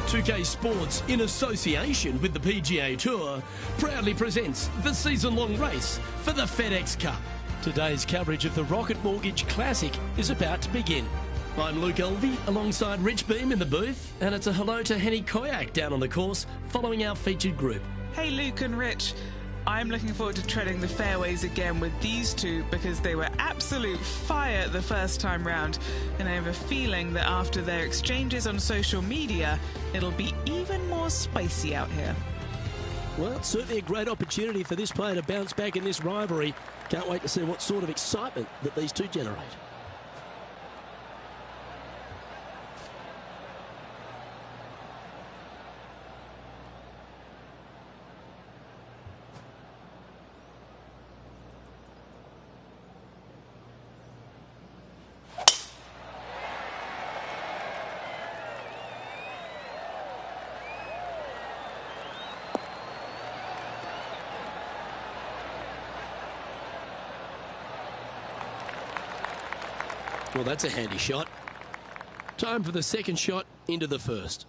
2K Sports, in association with the PGA Tour, proudly presents the season-long race for the FedEx Cup. Today's coverage of the Rocket Mortgage Classic is about to begin. I'm Luke Elvey, alongside Rich Beam in the booth, and it's a hello to Henny Koyak down on the course, following our featured group. Hey Luke and Rich, I'm looking forward to treading the fairways again with these two because they were absolute fire the first time round, and I have a feeling that after their exchanges on social media, it'll be even more spicy out here. Well, it's certainly a great opportunity for this player to bounce back in this rivalry. Can't wait to see what sort of excitement that these two generate. Well, that's a handy shot. Time for the second shot into the first.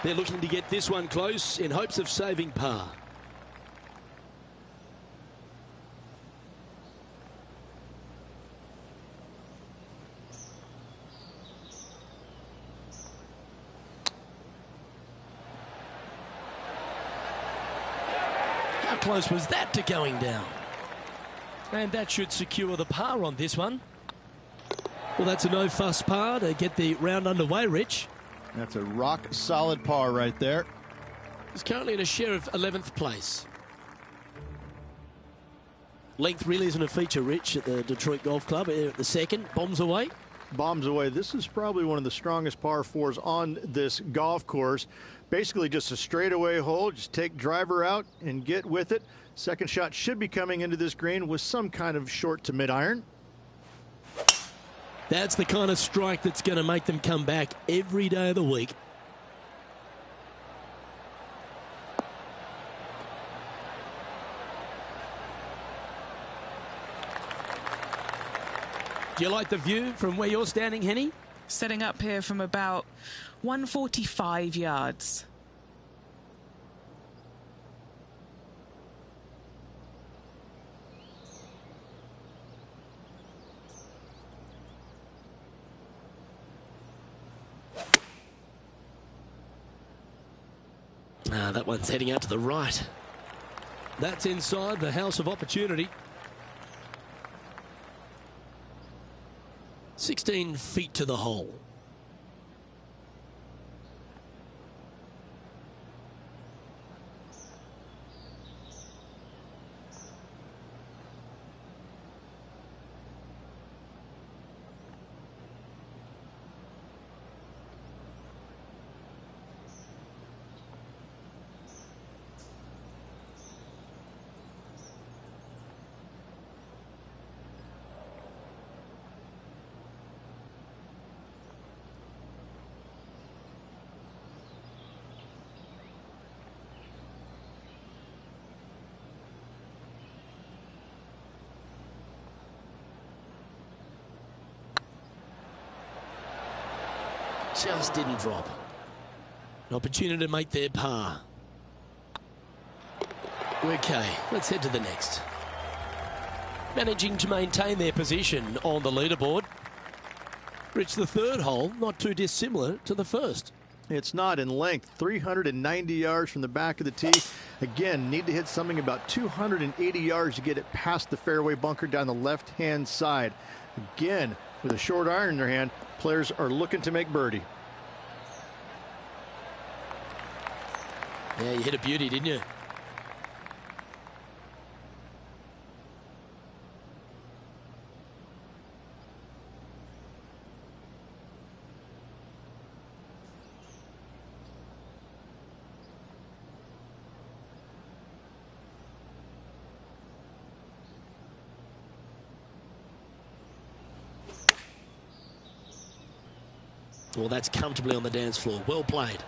They're looking to get this one close in hopes of saving par. How close was that to going down? And that should secure the par on this one. Well, that's a no-fuss par to get the round underway, Rich. That's a rock-solid par right there. He's currently in a share of 11th place. Length really isn't a feature, Rich, at the Detroit Golf Club. At the second, bombs away. Bombs away. This is probably one of the strongest par fours on this golf course. Basically just a straightaway hole. Just take driver out and get with it. Second shot should be coming into this green with some kind of short to mid-iron. That's the kind of strike that's going to make them come back every day of the week. Do you like the view from where you're standing, Henny? Setting up here from about 145 yards. That one's heading out to the right. That's inside the house of opportunity. 16 feet to the hole. Just didn't drop. An opportunity to make their par. Okay, let's head to the next. Managing to maintain their position on the leaderboard. Rich, the third hole, not too dissimilar to the first. It's not in length. 390 yards from the back of the tee. Again, need to hit something about 280 yards to get it past the fairway bunker down the left-hand side. Again, with a short iron in their hand, players are looking to make birdie. Yeah, you hit a beauty, didn't you? Well, that's comfortably on the dance floor. Well played.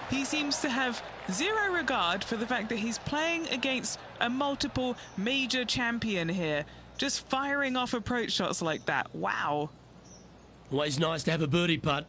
He seems to have zero regard for the fact that he's playing against a multiple major champion here. Just firing off approach shots like that. Wow. Always nice to have a birdie putt.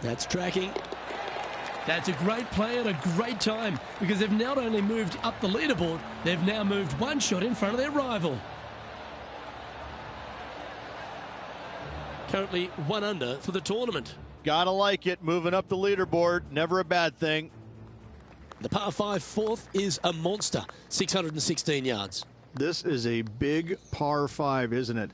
That's tracking. That's a great play at a great time, because they've not only moved up the leaderboard, they've now moved one shot in front of their rival. Currently 1 under for the tournament. Gotta like it, moving up the leaderboard, never a bad thing. The par 5 fourth is a monster, 616 yards. This is a big par 5, isn't it?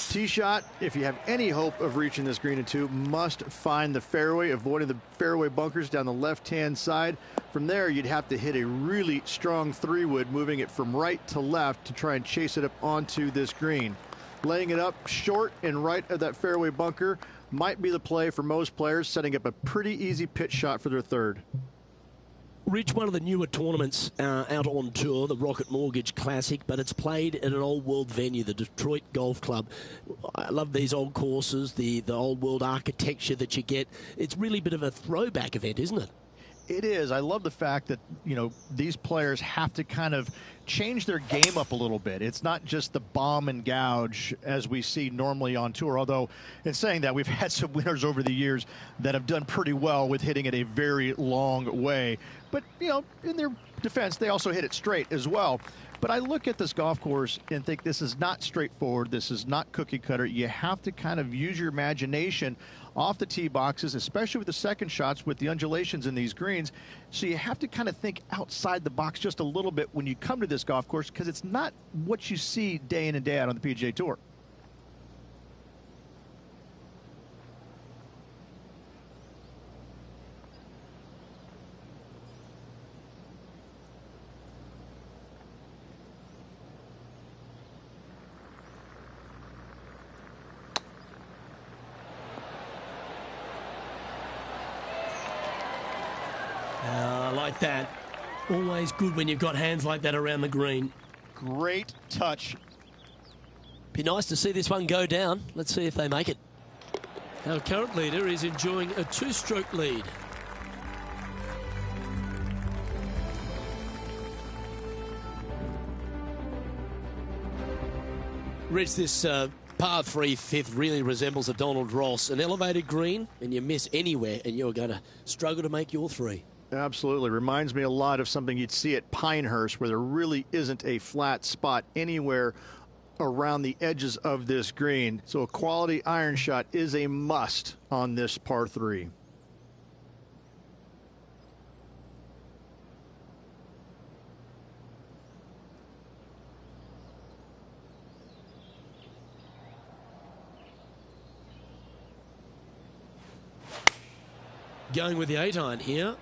Tee shot, if you have any hope of reaching this green in 2, must find the fairway, avoiding the fairway bunkers down the left-hand side. From there, you'd have to hit a really strong 3-wood, moving it from right to left to try and chase it up onto this green. Laying it up short and right of that fairway bunker might be the play for most players, setting up a pretty easy pitch shot for their third. Rich, one of the newer tournaments out on tour, the Rocket Mortgage Classic, but it's played at an old world venue, the Detroit Golf Club. I love these old courses, the old world architecture that you get. It's really a bit of a throwback event, isn't it? It is. I love the fact that, you know, these players have to kind of change their game up a little bit. It's not just the bomb and gouge as we see normally on tour, although in saying that, we've had some winners over the years that have done pretty well with hitting it a very long way. But, you know, in their defense, they also hit it straight as well. But I look at this golf course and think this is not straightforward. This is not cookie cutter. You have to kind of use your imagination off the tee boxes, especially with the second shots with the undulations in these greens. So you have to kind of think outside the box just a little bit when you come to this golf course, because it's not what you see day in and day out on the PGA Tour. Like that. Always good when you've got hands like that around the green. Great touch. Be nice to see this one go down. Let's see if they make it. Our current leader is enjoying a 2-stroke lead. Rich, this par 3 fifth really resembles a Donald Ross, an elevated green, and you miss anywhere, and you're going to struggle to make your 3. Absolutely. Reminds me a lot of something you'd see at Pinehurst, where there really isn't a flat spot anywhere around the edges of this green. So a quality iron shot is a must on this par 3. Going with the 8-iron here.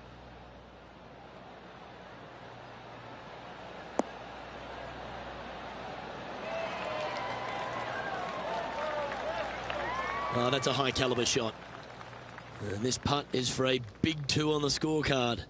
Oh, that's a high caliber shot. And this putt is for a big 2 on the scorecard.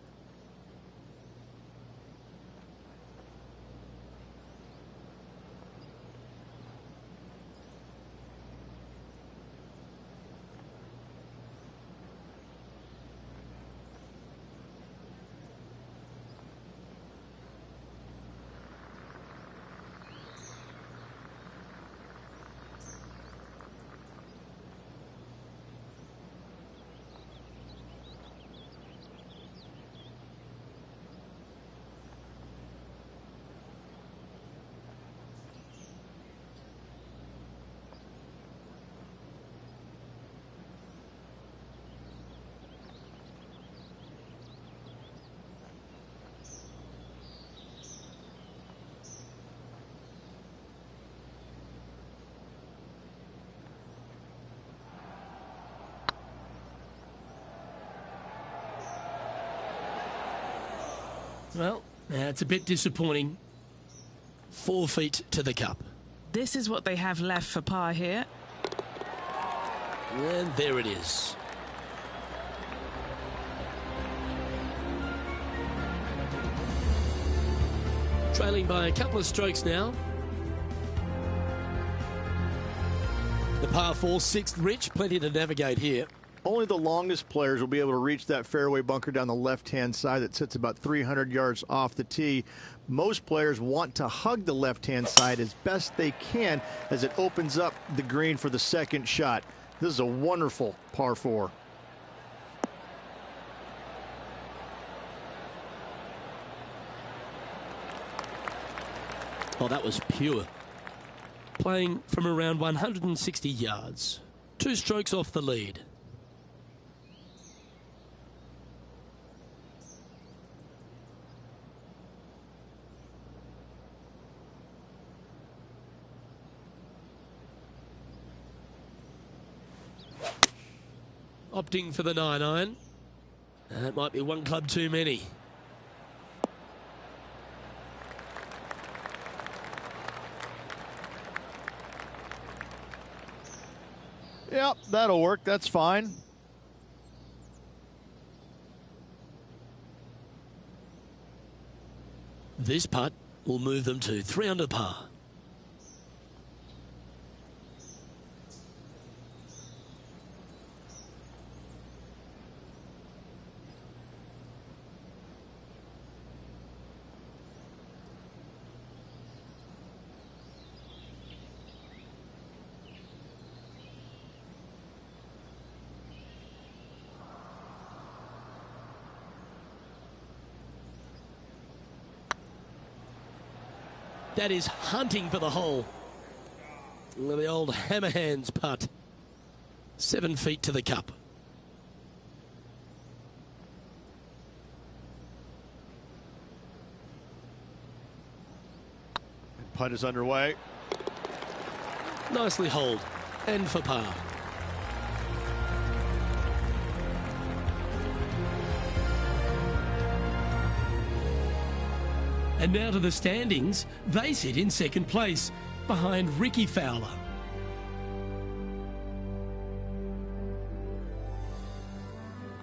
Well, it's a bit disappointing. 4 feet to the cup. This is what they have left for par here. And there it is. Trailing by a couple of strokes now. The par 4, 6th Rich, plenty to navigate here. Only the longest players will be able to reach that fairway bunker down the left-hand side that sits about 300 yards off the tee. Most players want to hug the left-hand side as best they can as it opens up the green for the second shot. This is a wonderful par 4. Oh, that was pure. Playing from around 160 yards. 2 strokes off the lead. Opting for the 9-iron. That might be one club too many. Yep, that'll work. That's fine. This putt will move them to 3 under par. That is hunting for the hole. The old hammer hands putt. 7 feet to the cup. Putt is underway. Nicely holed. And for par. And now to the standings. They sit in second place behind Ricky Fowler.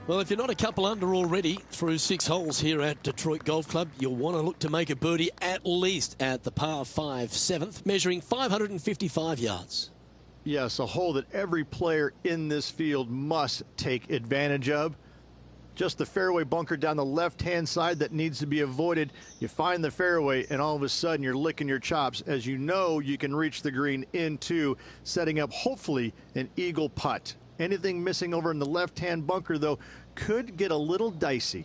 Well, if you're not a couple under already through 6 holes here at Detroit Golf Club, you'll want to look to make a birdie at least at the par 5 7th, measuring 555 yards. Yes, a hole that every player in this field must take advantage of. Just the fairway bunker down the left-hand side that needs to be avoided. You find the fairway, and all of a sudden you're licking your chops as you know you can reach the green into, setting up hopefully an eagle putt. Anything missing over in the left-hand bunker, though, could get a little dicey.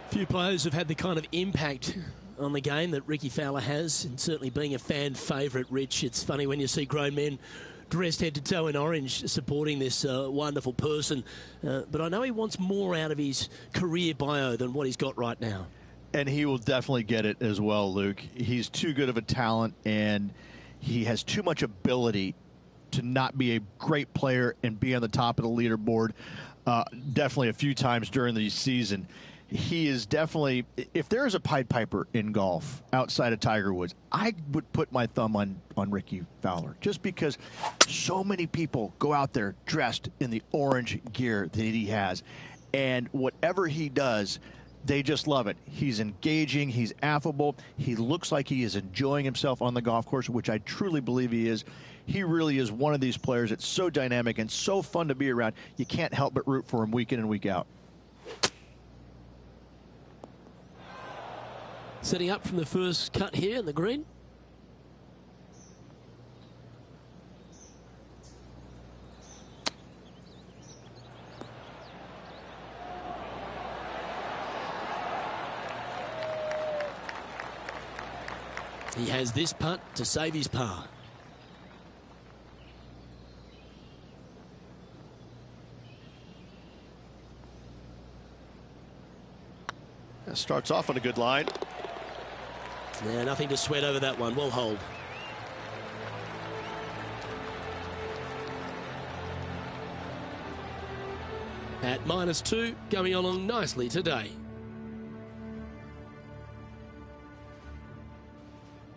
Few players have had the kind of impact on the game that Ricky Fowler has, and certainly being a fan favourite, Rich. It's funny when you see grown men dressed head to toe in orange supporting this wonderful person. But I know he wants more out of his career bio than what he's got right now. And he will definitely get it as well, Luke. He's too good of a talent, and he has too much ability to not be a great player and be on the top of the leaderboard definitely a few times during the season. He is definitely, if there is a Pied Piper in golf outside of Tiger Woods, I would put my thumb on Ricky Fowler, just because so many people go out there dressed in the orange gear that he has. And whatever he does, they just love it. He's engaging. He's affable. He looks like he is enjoying himself on the golf course, which I truly believe he is. He really is one of these players that's so dynamic and so fun to be around. You can't help but root for him week in and week out. Setting up from the first cut here in the green. He has this putt to save his par. That starts off on a good line. Yeah, nothing to sweat over that one. Well hold. At -2, going along nicely today.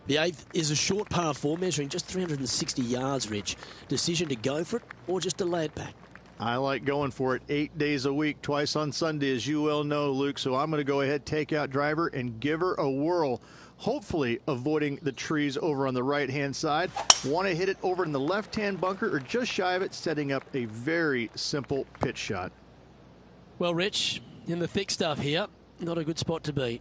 The 8th is a short par 4, measuring just 360 yards, Rich. Decision to go for it or just to lay it back? I like going for it 8 days a week, twice on Sunday, as you well know, Luke. So I'm going to go ahead, take out driver, and give her a whirl. Hopefully avoiding the trees over on the right-hand side. Want to hit it over in the left-hand bunker or just shy of it, setting up a very simple pitch shot. Well, Rich, in the thick stuff here, not a good spot to be.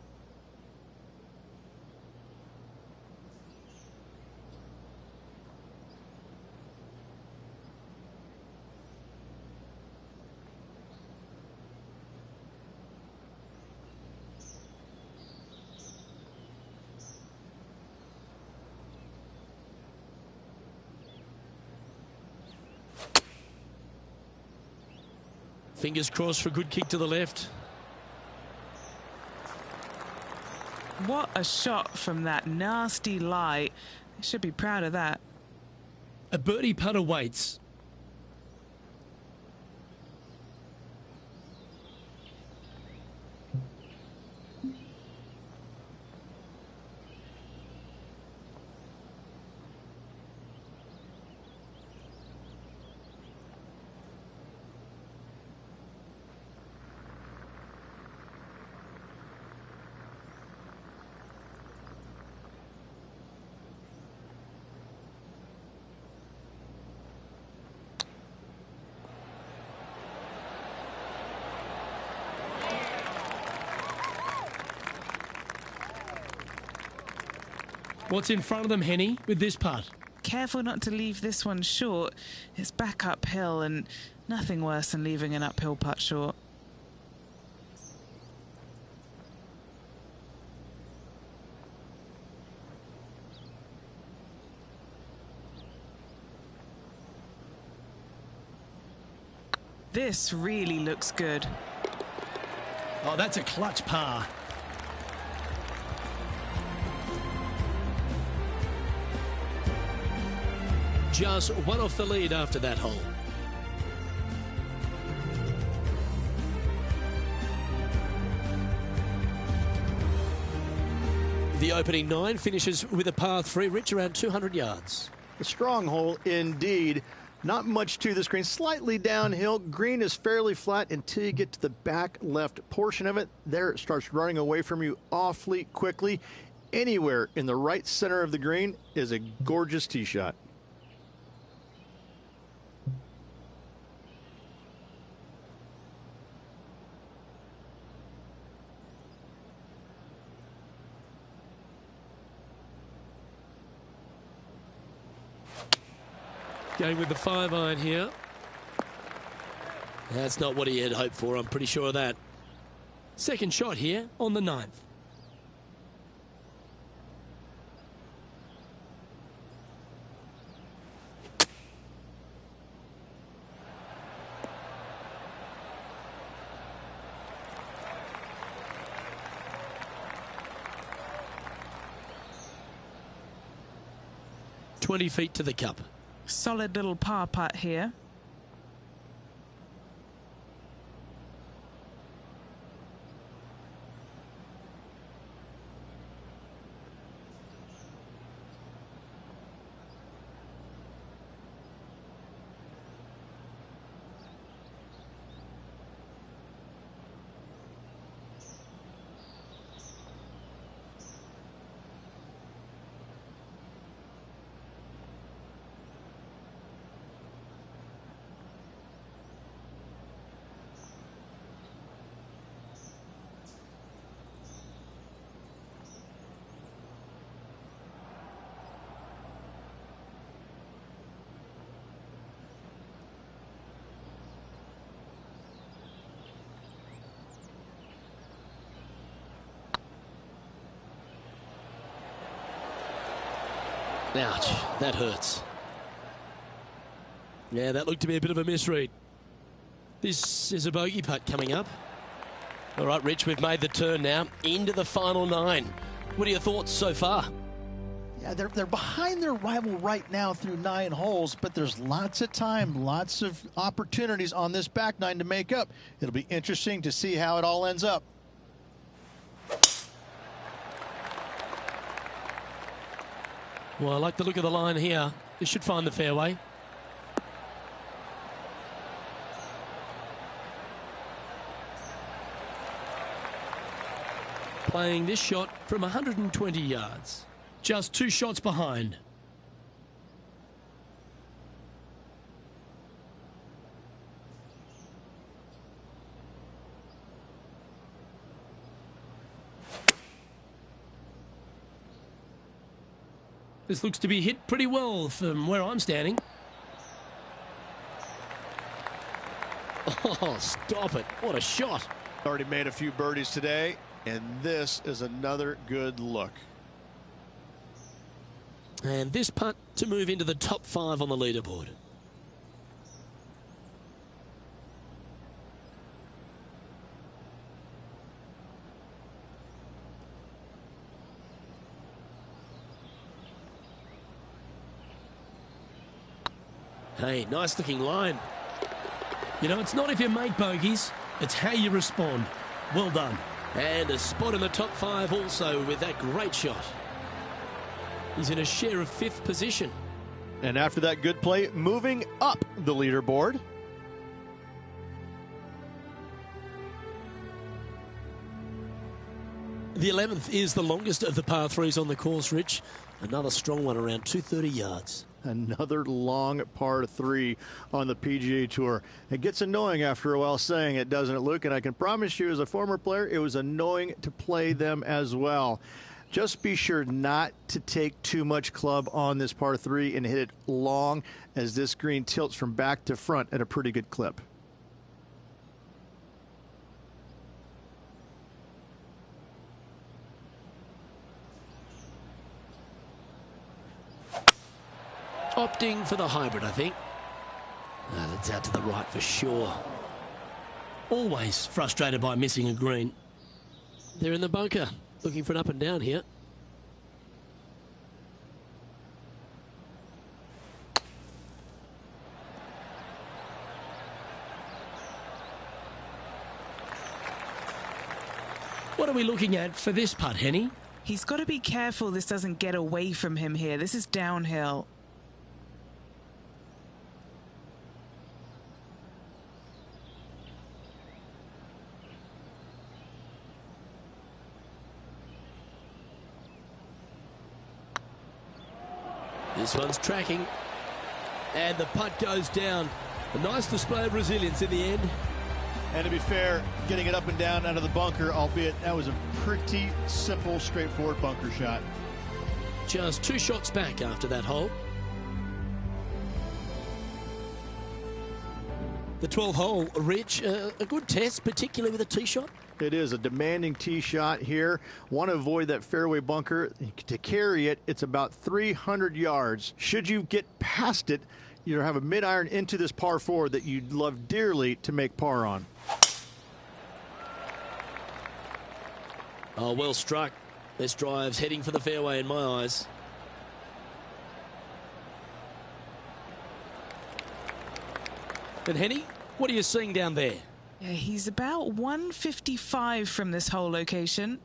Fingers crossed for a good kick to the left. What a shot from that nasty lie. They should be proud of that. A birdie putt awaits. What's in front of them, Henny, with this putt? Careful not to leave this one short. It's back uphill and nothing worse than leaving an uphill putt short. This really looks good. Oh, that's a clutch par. Just one off the lead after that hole. The opening 9 finishes with a par 3, Rich, around 200 yards. A strong hole indeed. Not much to this green, slightly downhill. Green is fairly flat until you get to the back left portion of it. There it starts running away from you awfully quickly. Anywhere in the right center of the green is a gorgeous tee shot. Going with the 5-iron here. That's not what he had hoped for, I'm pretty sure of that. Second shot here on the 9th. "20 feet to the cup." Solid little par putt here. Ouch, that hurts. Yeah, that looked to be a bit of a misread. This is a bogey putt coming up. All right, Rich, we've made the turn now into the final 9. What are your thoughts so far? Yeah, they're behind their rival right now through 9 holes, but there's lots of time, lots of opportunities on this back 9 to make up. It'll be interesting to see how it all ends up. Well, I like the look of the line here. This should find the fairway. Playing this shot from 120 yards. Just 2 shots behind. This looks to be hit pretty well from where I'm standing. Oh, stop it. What a shot. Already made a few birdies today, and this is another good look. And this putt to move into the top 5 on the leaderboard. Hey, nice looking line. You know, it's not if you make bogeys, it's how you respond. Well done. And a spot in the top 5 also with that great shot. He's in a share of 5th position. And after that good play, moving up the leaderboard. The 11th is the longest of the par 3s on the course, Rich. Another strong one around 230 yards. Another long par 3 on the PGA Tour. It gets annoying after a while saying it, doesn't it, Luke? And I can promise you as a former player, it was annoying to play them as well. Just be sure not to take too much club on this par 3 and hit it long, as this green tilts from back to front at a pretty good clip. Opting for the hybrid, I think. That's out to the right for sure. Always frustrated by missing a green. They're in the bunker, looking for an up and down here. What are we looking at for this putt, Henny? He's got to be careful this doesn't get away from him here. This is downhill. This one's tracking. And the putt goes down. A nice display of resilience in the end. And to be fair, getting it up and down out of the bunker, albeit that was a pretty simple, straightforward bunker shot. Just 2 shots back after that hole. The 12th hole, Rich, a good test, particularly with a tee shot. It is a demanding tee shot here. Want to avoid that fairway bunker. To carry it, it's about 300 yards. Should you get past it, you have a mid-iron into this par 4 that you'd love dearly to make par on. Oh, well struck. This drive's heading for the fairway in my eyes. And Henny, what are you seeing down there? Yeah, he's about 155 from this hole location.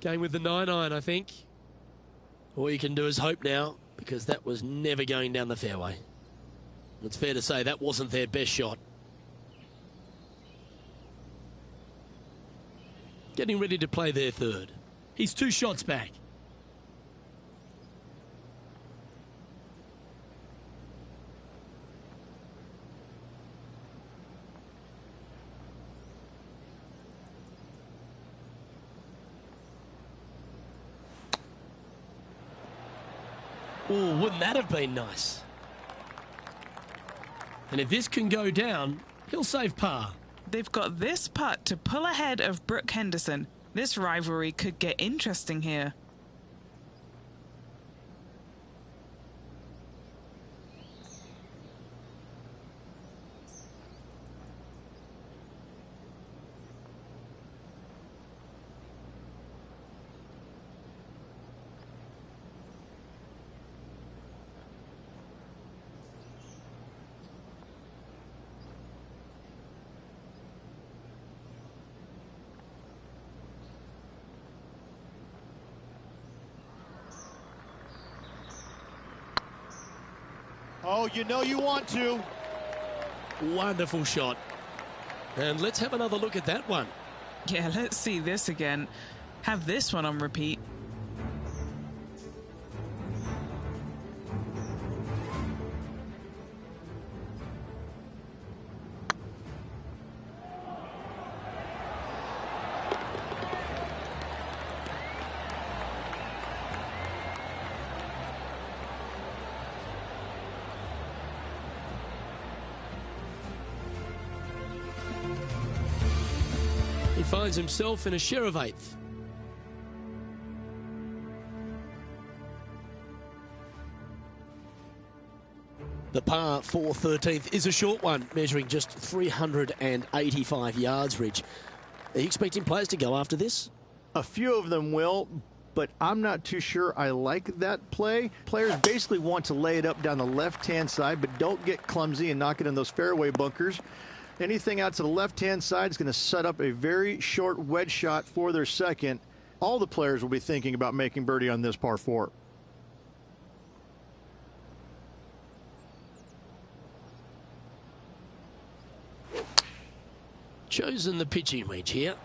Going with the 9-iron, I think. All you can do is hope now, because that was never going down the fairway. It's fair to say that wasn't their best shot. Getting ready to play their 3rd. He's 2 shots back. Oh, wouldn't that have been nice? And if this can go down, he'll save par. They've got this putt to pull ahead of Brooke Henderson. This rivalry could get interesting here. Oh, you know you want to. Wonderful shot. And let's have another look at that one. Yeah, let's see this again. Have this one on repeat. He finds himself in a share of 8th. The par for 13th is a short one, measuring just 385 yards, Rich. Are you expecting players to go after this? A few of them will, but I'm not too sure I like that play. Players basically want to lay it up down the left-hand side, but don't get clumsy and knock it in those fairway bunkers. Anything out to the left-hand side is going to set up a very short wedge shot for their second. All the players will be thinking about making birdie on this par 4. Chosen the pitching wedge here.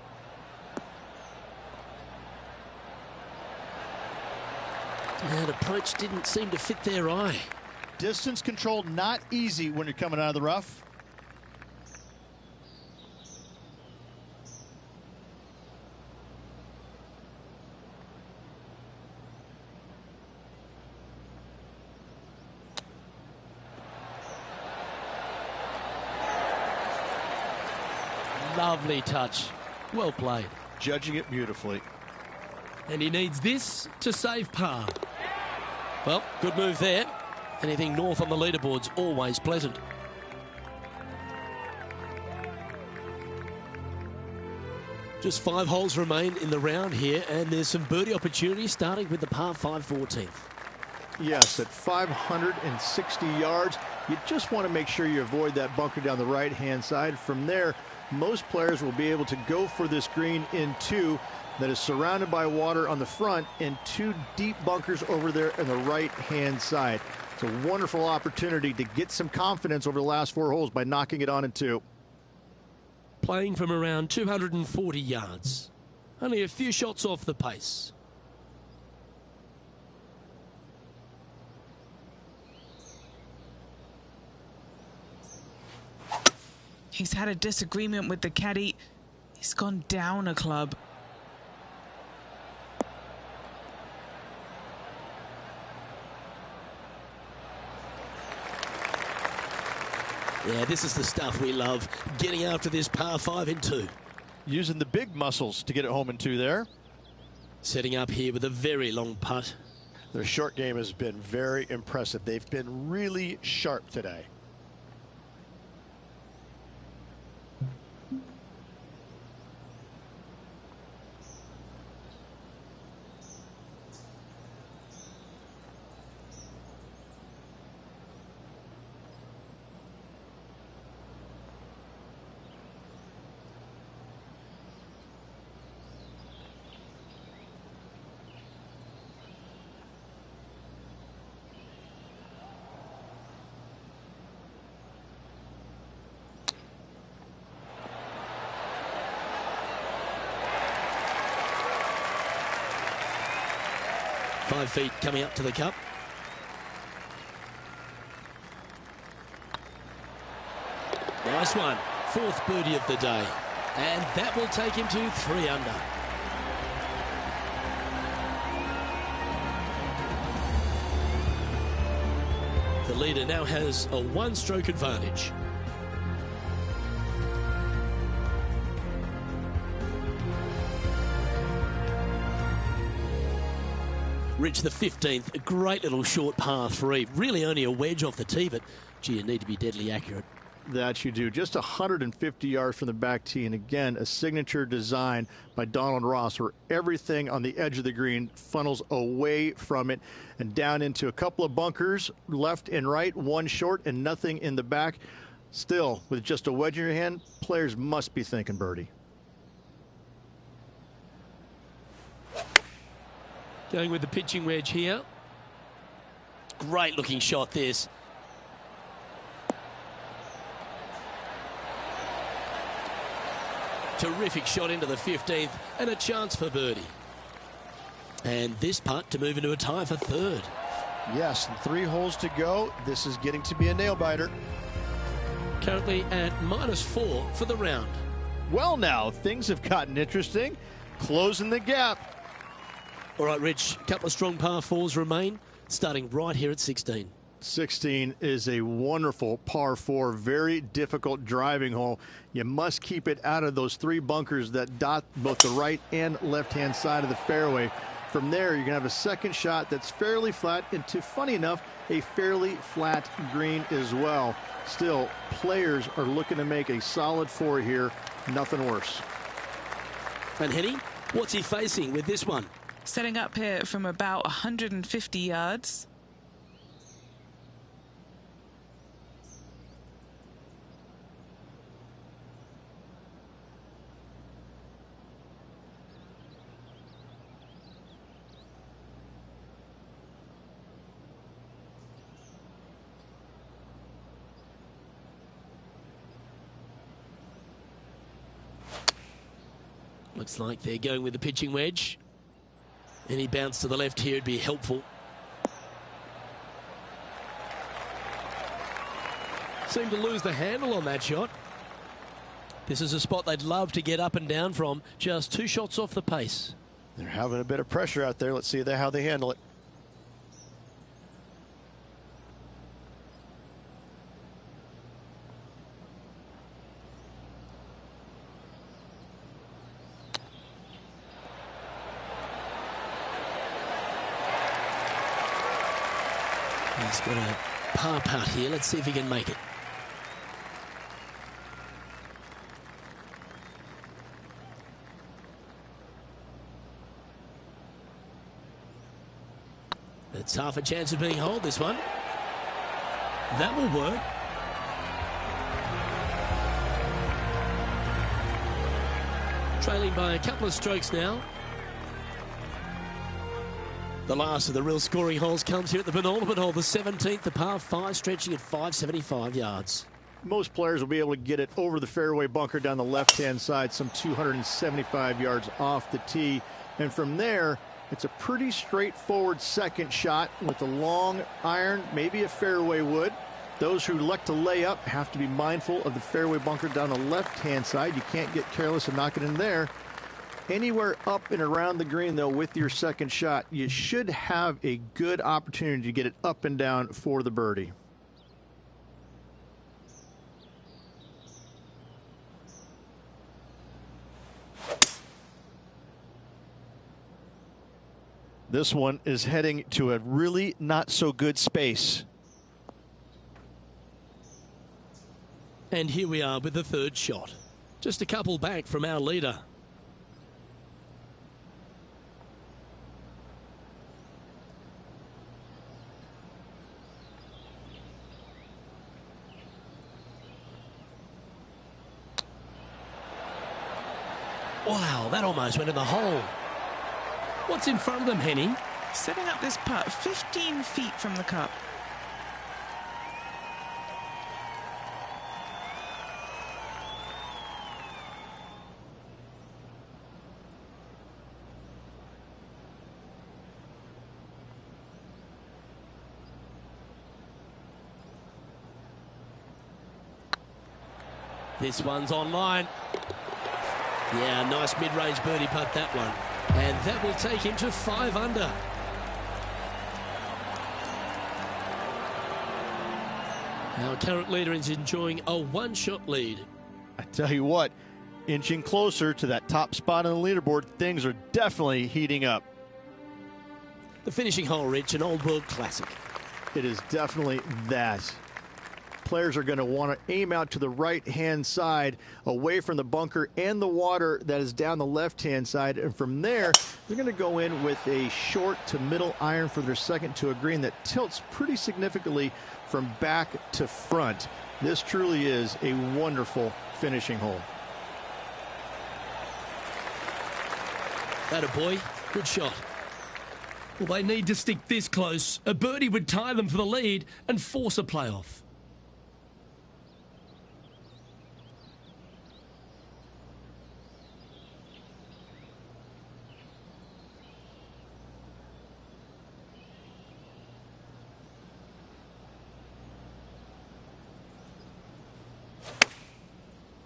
And approach didn't seem to fit their eye. Distance control not easy when you're coming out of the rough. Lovely touch. Well played. Judging it beautifully. And he needs this to save par. Well, good move there. Anything north on the leaderboard's always pleasant. Just 5 holes remain in the round here, and there's some birdie opportunities starting with the par 5 14th. Yes, at 560 yards, you just want to make sure you avoid that bunker down the right-hand side. From there, most players will be able to go for this green in 2 that is surrounded by water on the front and 2 deep bunkers over there on the right-hand side. It's a wonderful opportunity to get some confidence over the last 4 holes by knocking it on in 2. Playing from around 240 yards. Only a few shots off the pace. He's had a disagreement with the caddy. He's gone down a club. Yeah, this is the stuff we love. Getting after this par 5 in 2. Using the big muscles to get it home in 2 there. Setting up here with a very long putt. Their short game has been very impressive. They've been really sharp today. Five feet coming up to the cup. Nice one. 4th birdie of the day. And that will take him to 3 under. The leader now has a one-stroke advantage. Rich, the 15th, a great little short par 3. Really only a wedge off the tee, but gee, you need to be deadly accurate. That you do. Just 150 yards from the back tee, and again, a signature design by Donald Ross where everything on the edge of the green funnels away from it and down into a couple of bunkers, left and right, one short and nothing in the back. Still, with just a wedge in your hand, players must be thinking birdie. Going with the pitching wedge here. Great looking shot this. Terrific shot into the 15th and a chance for birdie. And this putt to move into a tie for third. Yes, and 3 holes to go. This is getting to be a nail-biter. Currently at -4 for the round. Well, now, things have gotten interesting. Closing the gap. All right, Rich, a couple of strong par 4s remain, starting right here at 16. 16 is a wonderful par 4, very difficult driving hole. You must keep it out of those 3 bunkers that dot both the right and left-hand side of the fairway. From there, you're going to have a second shot that's fairly flat into, funny enough, a fairly flat green as well. Still, players are looking to make a solid 4 here. Nothing worse. And Henny, what's he facing with this one? Setting up here from about 150 yards. Looks like they're going with the pitching wedge. Any bounce to the left here would be helpful. Seemed to lose the handle on that shot. This is a spot they'd love to get up and down from. Just 2 shots off the pace. They're having a bit of pressure out there. Let's see how they handle it. He's got a par putt here. Let's see if he can make it. It's half a chance of being holed, this one. That will work. Trailing by a couple of strokes now. The last of the real scoring holes comes here at the penultimate hole, the 17th, the par 5, stretching at 575 yards. Most players will be able to get it over the fairway bunker down the left-hand side, some 275 yards off the tee. And from there, it's a pretty straightforward second shot with a long iron, maybe a fairway wood. Those who like to lay up have to be mindful of the fairway bunker down the left-hand side. You can't get careless and knock it in there. Anywhere up and around the green, though, with your second shot, you should have a good opportunity to get it up and down for the birdie. This one is heading to a really not so good space. And here we are with the third shot. Just a couple back from our leader. Wow, that almost went in the hole. What's in front of them, Henny? Setting up this putt 15 feet from the cup. This one's online. Yeah, nice mid-range birdie putt, that one. And that will take him to 5 under. Our current leader is enjoying a one-shot lead. I tell you what, inching closer to that top spot on the leaderboard, things are definitely heating up. The finishing hole, Rich, an old world classic. It is definitely that. Players are going to want to aim out to the right-hand side, away from the bunker and the water that is down the left-hand side. And from there, they're going to go in with a short to middle iron for their second to a green that tilts pretty significantly from back to front. This truly is a wonderful finishing hole. Atta boy, good shot. Well, they need to stick this close. A birdie would tie them for the lead and force a playoff.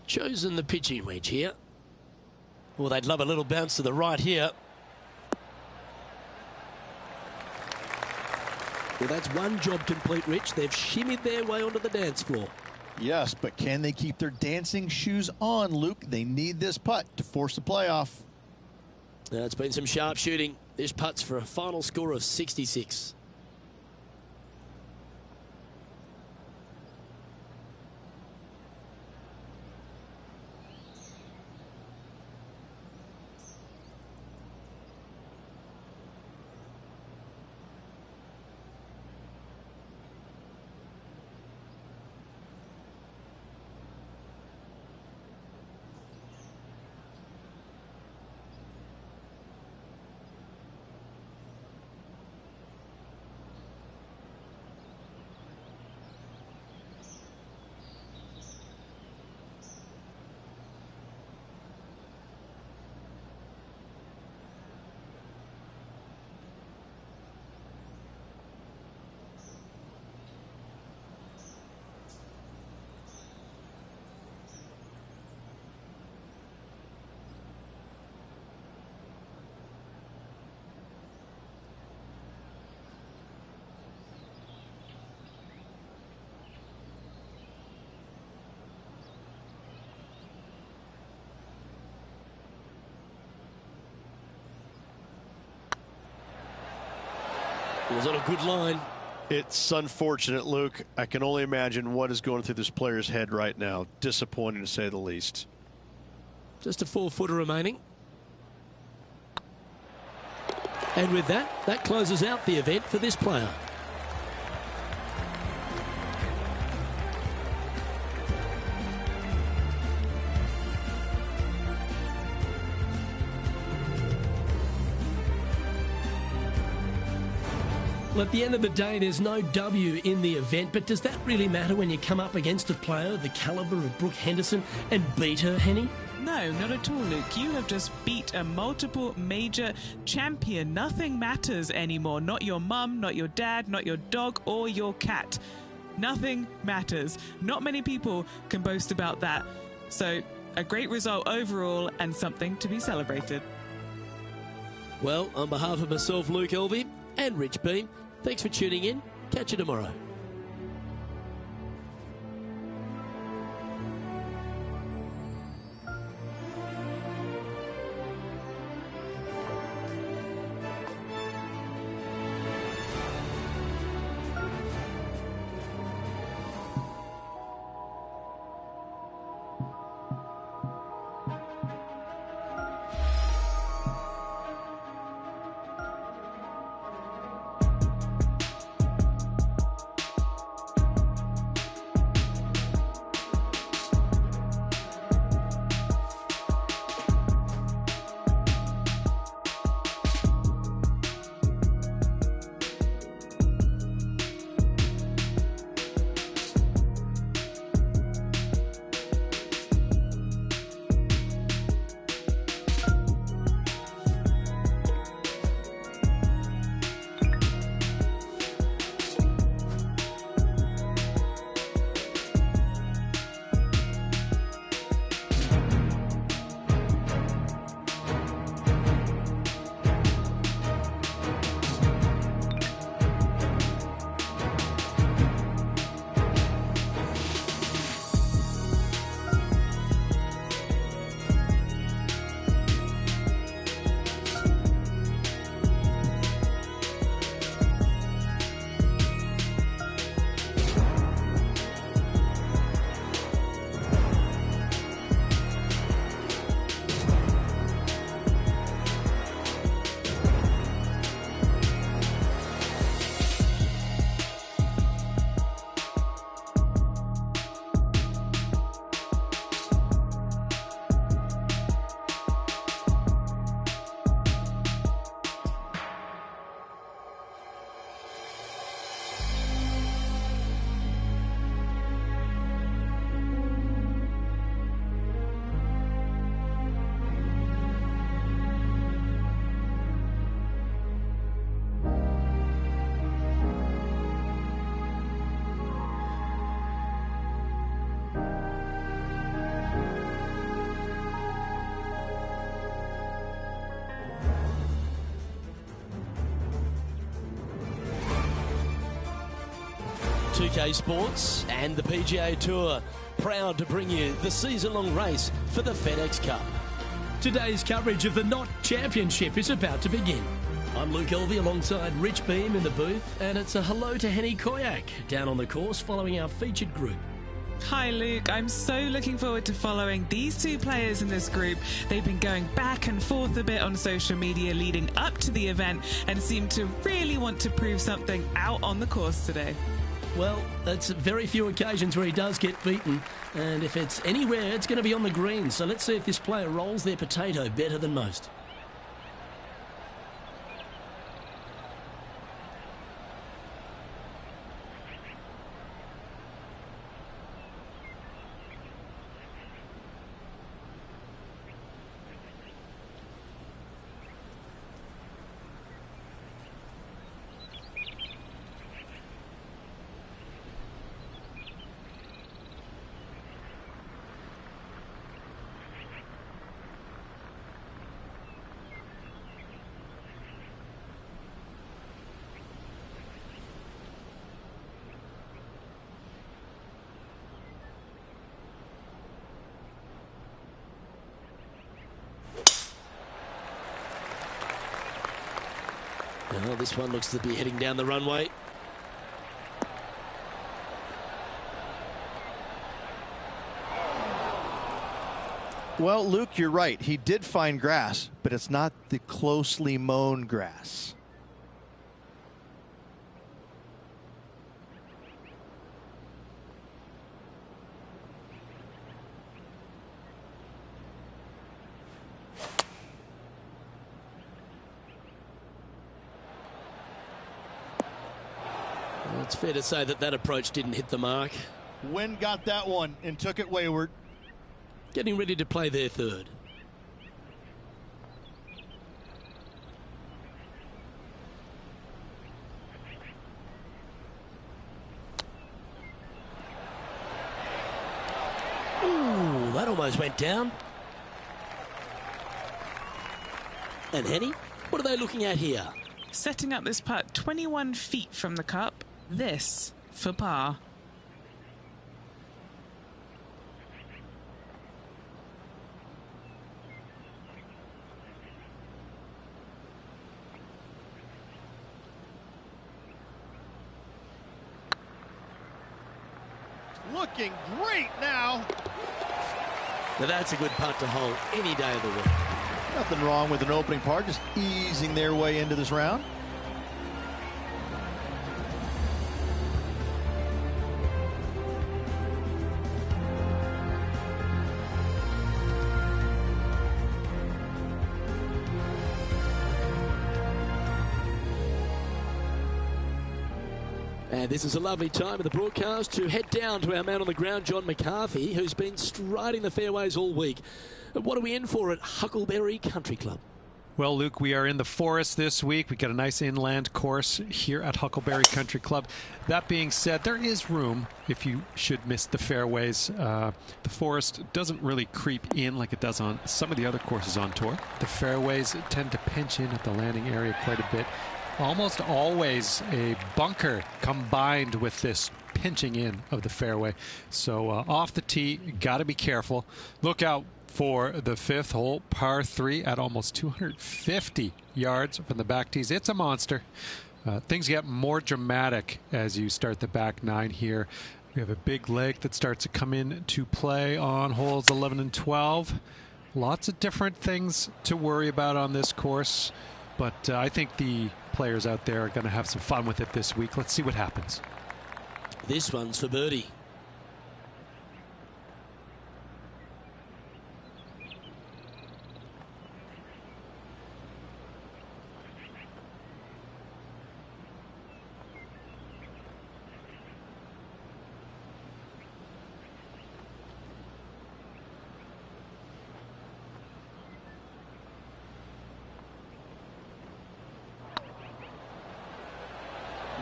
Chosen the pitching wedge here. Well, they'd love a little bounce to the right here. Well, that's one job complete, Rich. They've shimmied their way onto the dance floor. Yes, but can they keep their dancing shoes on, Luke? They need this putt to force the playoff. Now, it's been some sharp shooting. This putt's for a final score of 66. It was on a good line. It's unfortunate, Luke. I can only imagine what is going through this player's head right now. Disappointing, to say the least. Just a 4-footer remaining. And with that, that closes out the event for this player. Well, at the end of the day, there's no W in the event, but does that really matter when you come up against a player the calibre of Brooke Henderson and beat her, Henny? No, not at all, Luke. You have just beat a multiple major champion. Nothing matters anymore. Not your mum, not your dad, not your dog or your cat. Nothing matters. Not many people can boast about that. So, a great result overall and something to be celebrated. Well, on behalf of myself, Luke Elvey, and Rich Beam, thanks for tuning in. Catch you tomorrow. 2K Sports and the PGA Tour, proud to bring you the season-long race for the FedEx Cup. Today's coverage of the Knot Championship is about to begin. I'm Luke Elvey alongside Rich Beam in the booth, and it's a hello to Henny Koyak down on the course following our featured group. Hi Luke, I'm so looking forward to following these two players in this group. They've been going back and forth a bit on social media leading up to the event and seem to really want to prove something out on the course today. Well, that's very few occasions where he does get beaten, and if it's anywhere, it's going to be on the green. So let's see if this player rolls their potato better than most. Well, this one looks to be heading down the runway. Well, Luke, you're right. He did find grass, but it's not the closely mown grass. Well, it's fair to say that that approach didn't hit the mark. Wynn got that one and took it wayward. Getting ready to play their third. Ooh, that almost went down. And Henny, what are they looking at here? Setting up this putt 21 feet from the cup. This for par. Looking great now. Now that's a good putt to hold any day of the week. Nothing wrong with an opening par, just easing their way into this round. And this is a lovely time of the broadcast to head down to our man on the ground, John McCarthy, who's been striding the fairways all week. What are we in for at Huckleberry Country Club? Well, Luke, we are in the forest this week. We got a nice inland course here at Huckleberry Country Club. That being said, there is room if you should miss the fairways. The forest doesn't really creep in like it does on some of the other courses on tour. The fairways tend to pinch in at the landing area quite a bit. Almost always a bunker combined with this pinching in of the fairway. So off the tee, got to be careful. Look out for the fifth hole, par 3 at almost 250 yards from the back tees. It's a monster. Things get more dramatic as you start the back 9 here. We have a big leg that starts to come into play on holes 11 and 12. Lots of different things to worry about on this course, but I think the players out there are going to have some fun with it this week. Let's see what happens. This one's for birdie.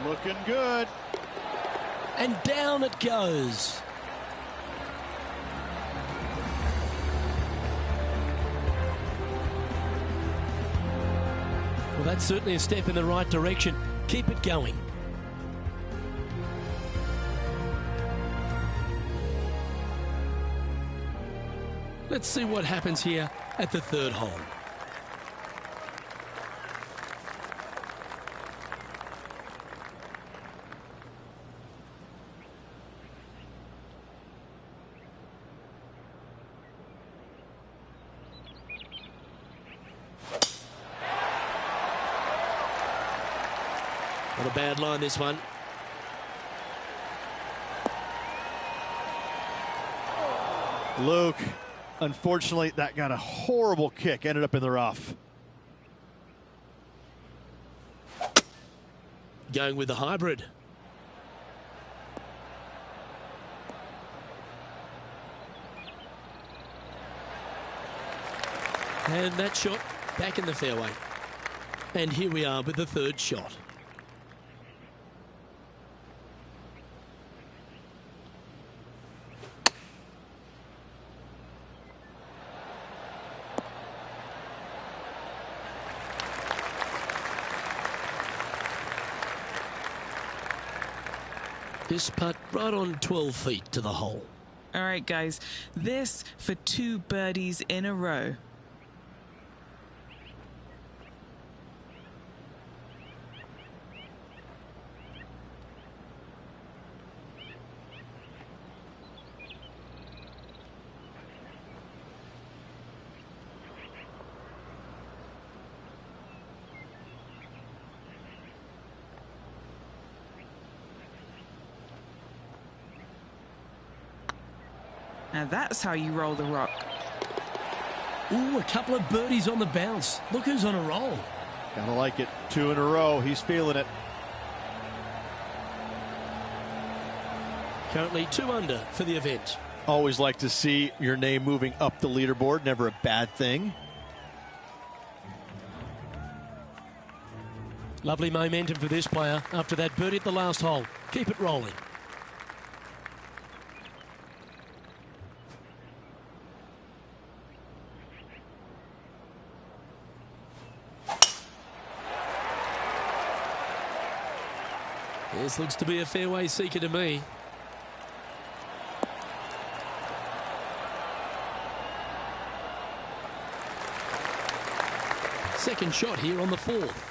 Looking good. And down it goes. Well, that's certainly a step in the right direction. Keep it going. Let's see what happens here at the third hole. Not a bad line, this one. Luke, unfortunately, that got a horrible kick. Ended up in the rough. Going with the hybrid. And that shot back in the fairway. And here we are with the third shot. This putt right on 12 feet to the hole. All right, guys, this for 2 birdies in a row. Now that's how you roll the rock. Ooh, a couple of birdies on the bounce. Look who's on a roll. Gotta like it. 2 in a row. He's feeling it. Currently 2 under for the event. Always like to see your name moving up the leaderboard. Never a bad thing. Lovely momentum for this player after that birdie at the last hole. Keep it rolling. This looks to be a fairway seeker to me. Second shot here on the 4th.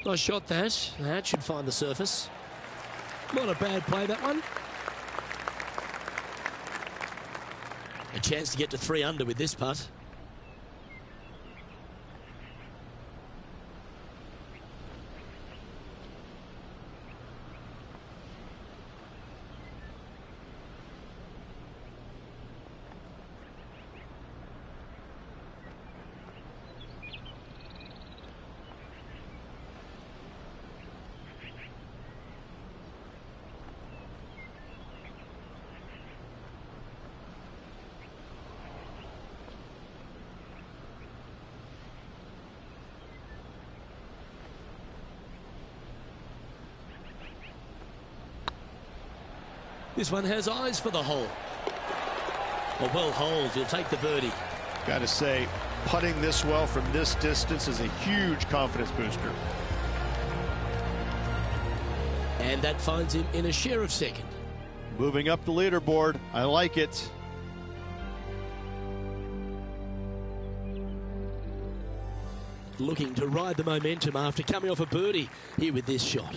Nice shot that. That should find the surface. Not a bad play, that one. A chance to get to 3 under with this putt. This one has eyes for the hole. A well holed, he'll take the birdie. Got to say, putting this well from this distance is a huge confidence booster. And that finds him in a share of second. Moving up the leaderboard. I like it. Looking to ride the momentum after coming off a birdie here with this shot.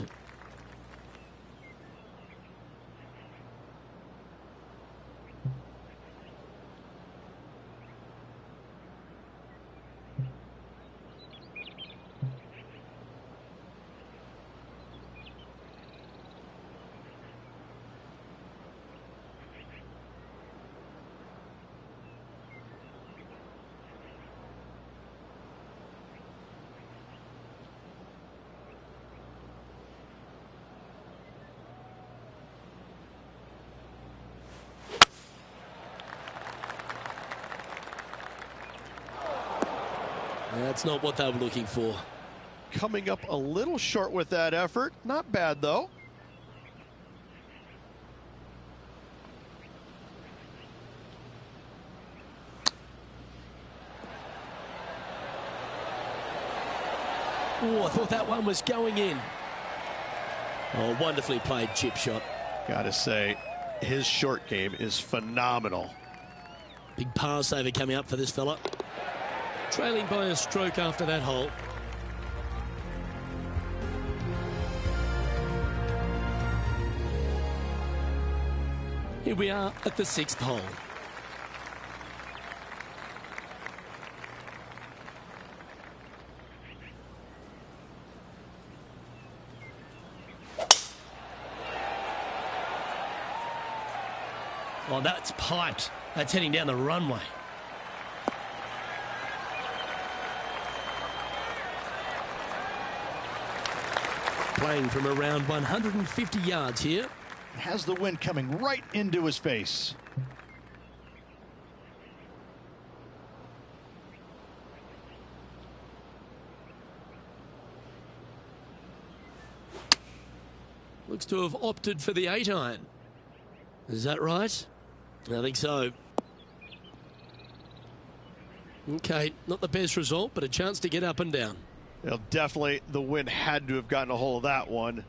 That's not what they were looking for. Coming up a little short with that effort. Not bad, though. Oh, I thought that one was going in. Oh, wonderfully played chip shot. Gotta say, his short game is phenomenal. Big par saver coming up for this fella. Trailing by a stroke after that hole. Here we are at the 6th hole. Oh, that's piped. That's heading down the runway. Playing from around 150 yards here. Has the wind coming right into his face. Looks to have opted for the 8-iron. Is that right? I think so. Okay, not the best result, but a chance to get up and down. Well, definitely the wind had to have gotten a hold of that one.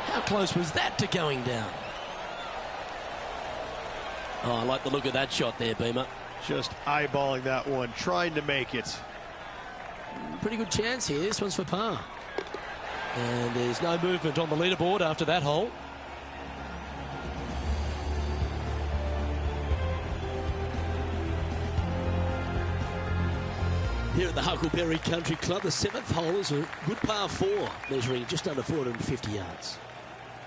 How close was that to going down? Oh, I like the look of that shot there, Beamer. Just eyeballing that one, trying to make it. Pretty good chance here. This one's for par. And there's no movement on the leaderboard after that hole. Here at the Huckleberry Country Club, the 7th hole is a good par 4, measuring just under 450 yards.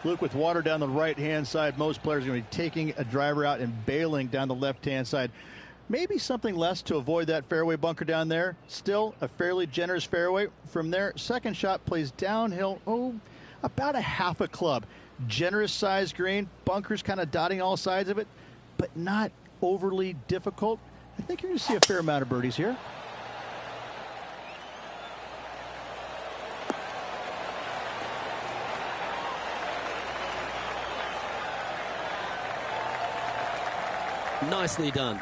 Luke, with water down the right-hand side, most players are going to be taking a driver out and bailing down the left-hand side. Maybe something less to avoid that fairway bunker down there. Still a fairly generous fairway. From there, second shot plays downhill, about a half a club. Generous size green, bunkers kind of dotting all sides of it, but not overly difficult. I think you're going to see a fair amount of birdies here. Nicely done.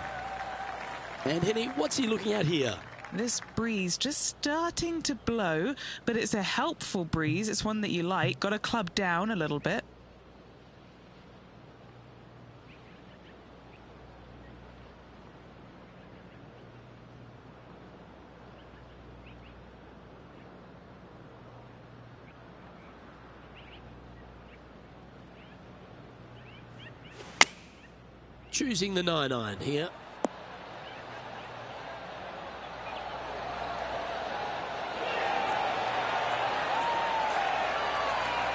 And Henny, what's he looking at here? This breeze just starting to blow, but it's a helpful breeze. It's one that you like. Got to club down a little bit. Choosing the 9-iron here.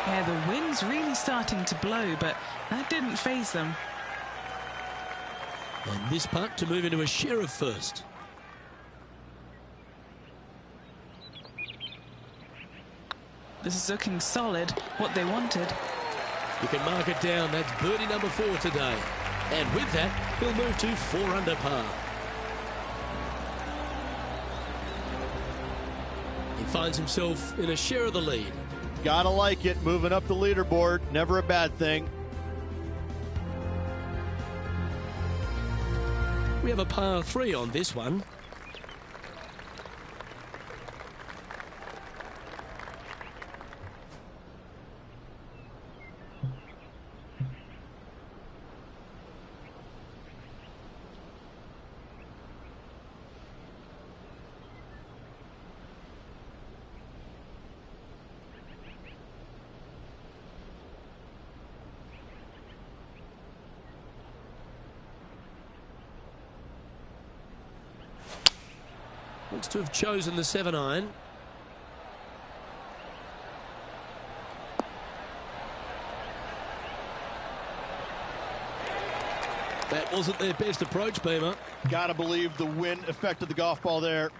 Yeah, the wind's really starting to blow, but that didn't faze them. And this putt to move into a share of first. This is looking solid, what they wanted. You can mark it down. That's birdie number 4 today. And with that, he'll move to 4 under par. He finds himself in a share of the lead. Gotta like it, moving up the leaderboard, never a bad thing. We have a par 3 on this one. Looks to have chosen the 7-iron. That wasn't their best approach, Beamer. Gotta believe the wind affected the golf ball there.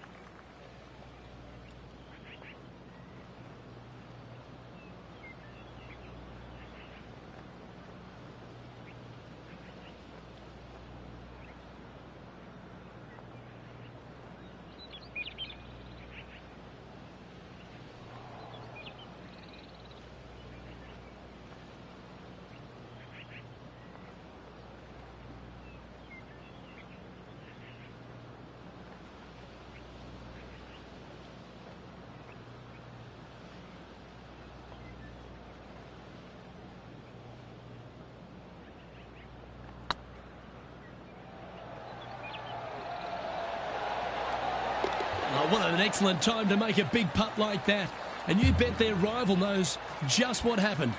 Oh, what an excellent time to make a big putt like that. And you bet their rival knows just what happened.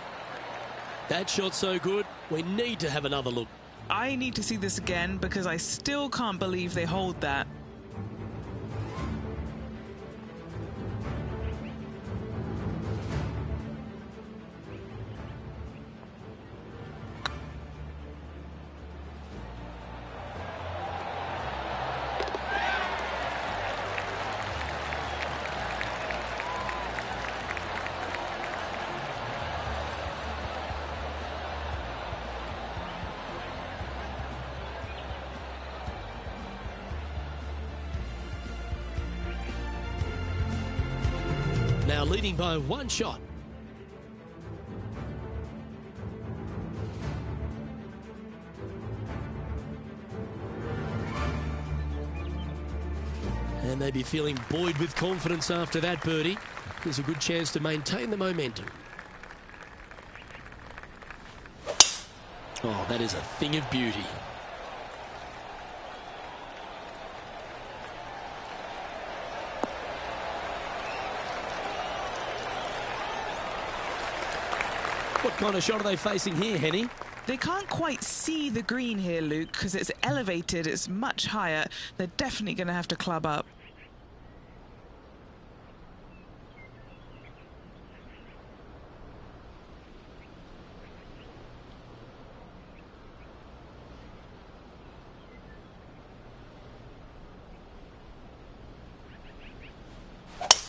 That shot's so good, we need to have another look. I need to see this again because I still can't believe they hold that. Now leading by one shot. And they'd be feeling buoyed with confidence after that birdie. There's a good chance to maintain the momentum. Oh, that is a thing of beauty. What kind of shot are they facing here, Henny? They can't quite see the green here, Luke, because it's elevated, it's much higher. They're definitely going to have to club up.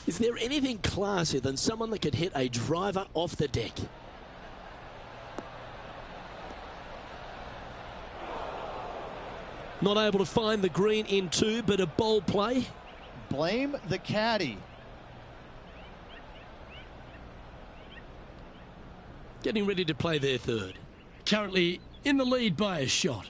Is there anything classier than someone that could hit a driver off the deck? Not able to find the green in two, but a bold play. Blame the caddy. Getting ready to play their third. Currently in the lead by a shot.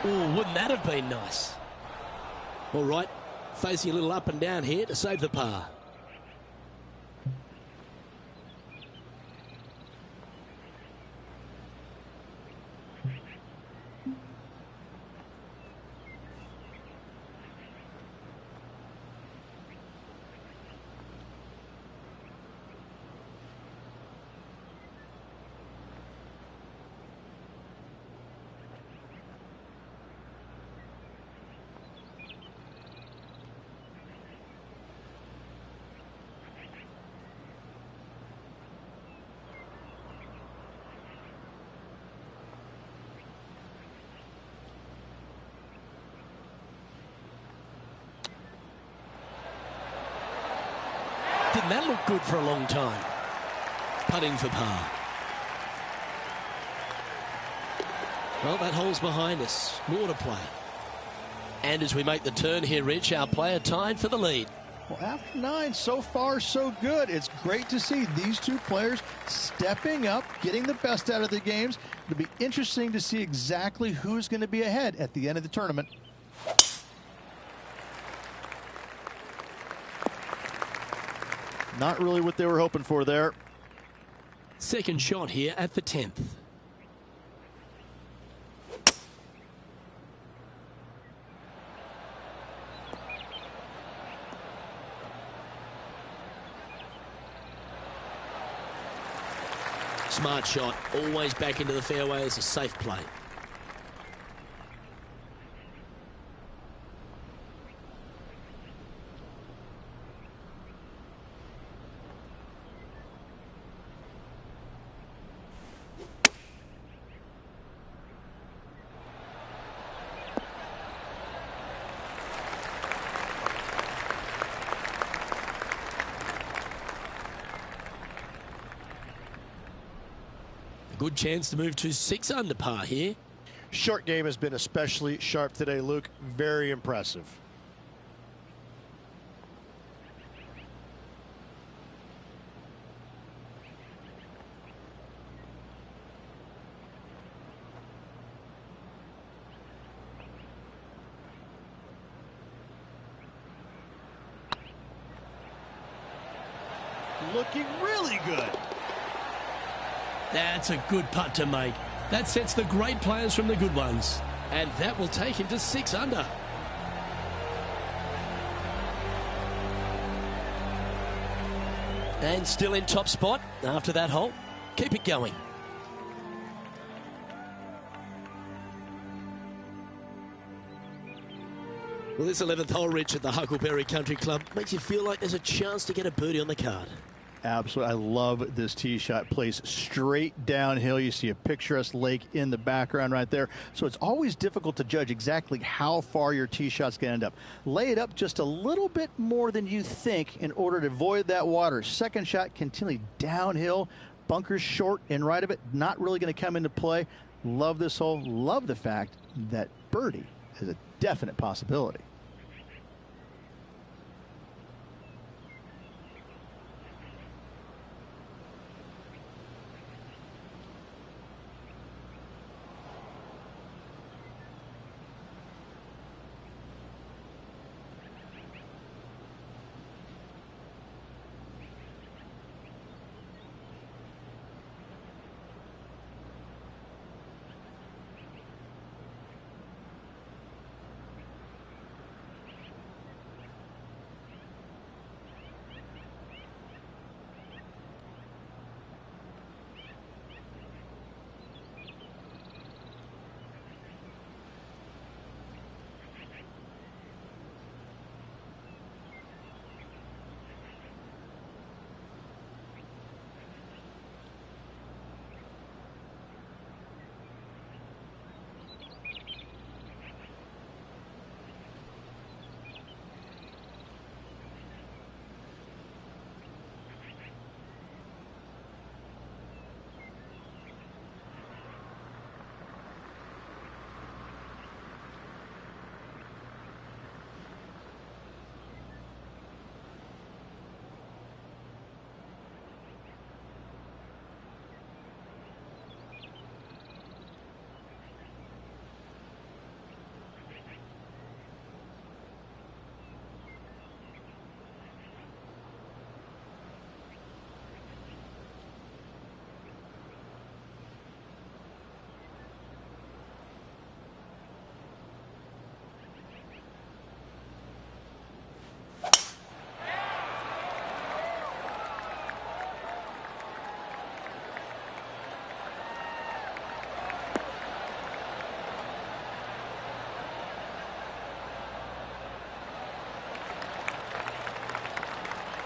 Oh, wouldn't that have been nice? All right, facing a little up and down here to save the par. Didn't that look good for a long time? Putting for par. Well, that hole's behind us. More to play. And as we make the turn here, Rich, our player tied for the lead. Well, after 9, so far so good. It's great to see these two players stepping up, getting the best out of their games. It'll be interesting to see exactly who's going to be ahead at the end of the tournament. Not really what they were hoping for there. Second shot here at the 10th. Smart shot, always back into the fairway as a safe play. good chance to move to 6 under par here. Short game has been especially sharp today, Luke. Very impressive. Looking really good. That's a good putt to make. That sets the great players from the good ones. And that will take him to 6 under. And still in top spot after that hole. Keep it going. Well, this 11th hole, Rich, at the Huckleberry Country Club makes you feel like there's a chance to get a birdie on the card. Absolutely. I love this tee shot. Plays straight downhill. You see a picturesque lake in the background right there. So it's always difficult to judge exactly how far your tee shot's going to end up. Lay it up just a little bit more than you think in order to avoid that water. Second shot continually downhill. Bunkers short and right of it. Not really going to come into play. Love this hole. Love the fact that birdie is a definite possibility.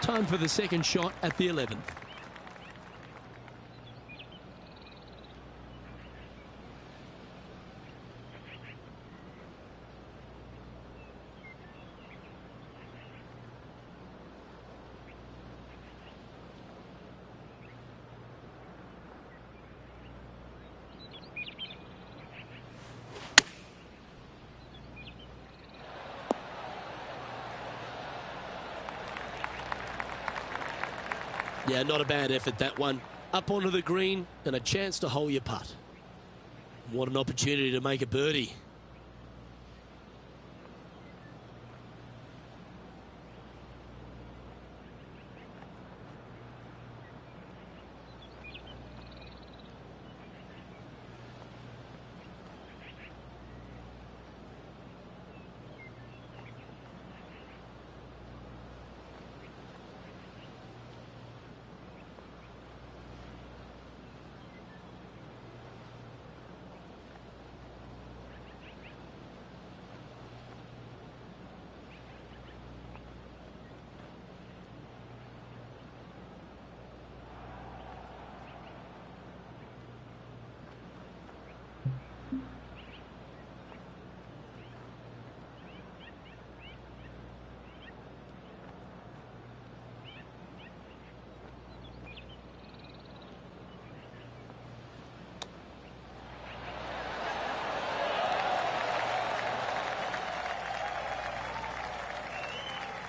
Time for the second shot at the 11th. Yeah, not a bad effort, that one. Up onto the green and a chance to hole your putt. What an opportunity to make a birdie.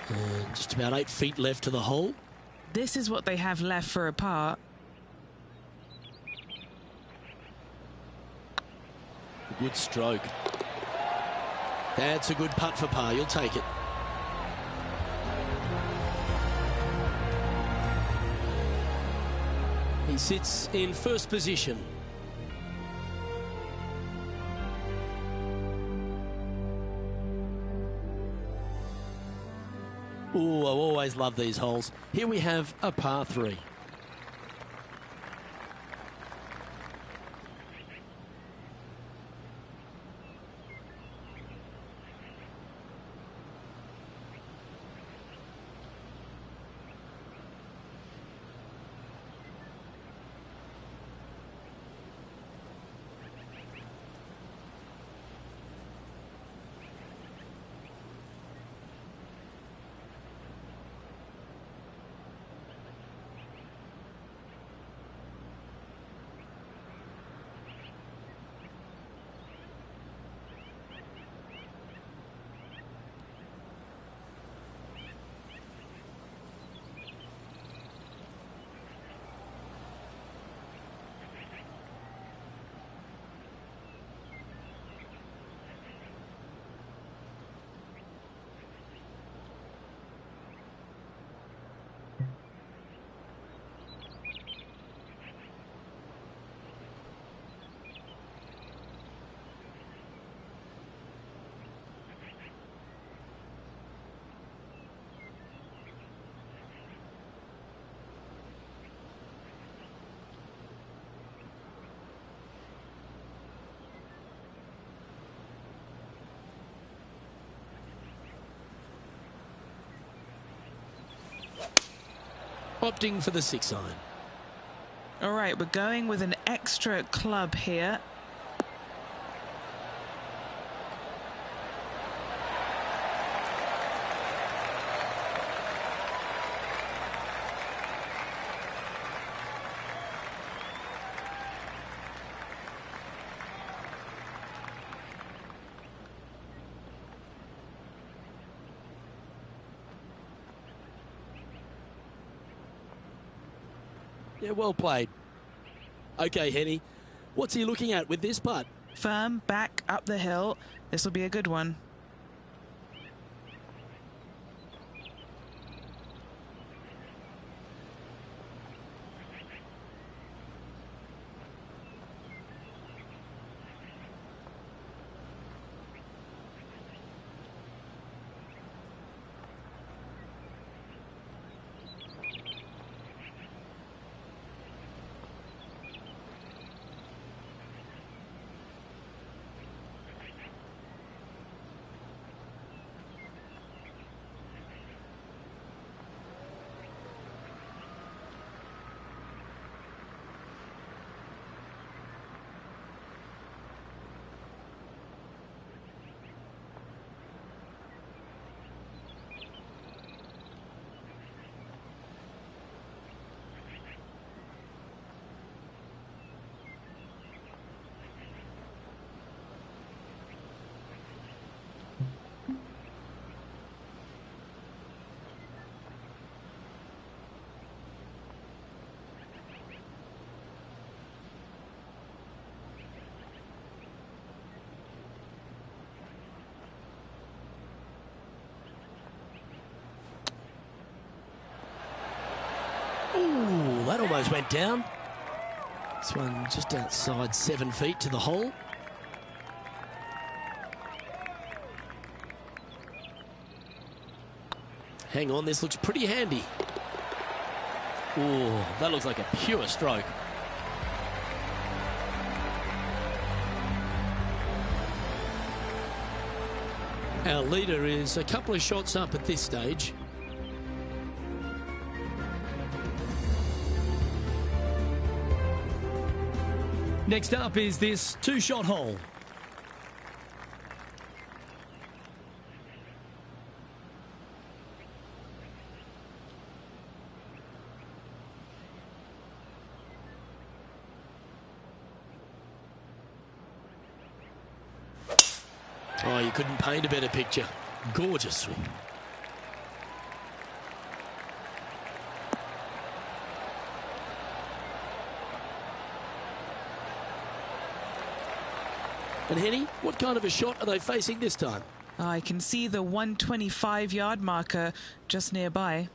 And just about 8 feet left to the hole. This is what they have left for a par. Good stroke. That's a good putt for par. You'll take it. He sits in first position. Ooh, I always love these holes. Here we have a par 3. Opting for the 6 iron. All right, we're going with an extra club here. Yeah, well played. Okay, Henny, what's he looking at with this putt? Firm, back, up the hill. This will be a good one. Ooh, that almost went down. This one just outside 7 feet to the hole. Hang on, this looks pretty handy. Ooh, that looks like a pure stroke. Our leader is a couple of shots up at this stage. Next up is this 2-shot hole. Oh, you couldn't paint a better picture. Gorgeous swing. And Henny, what kind of a shot are they facing this time? I can see the 125-yard marker just nearby.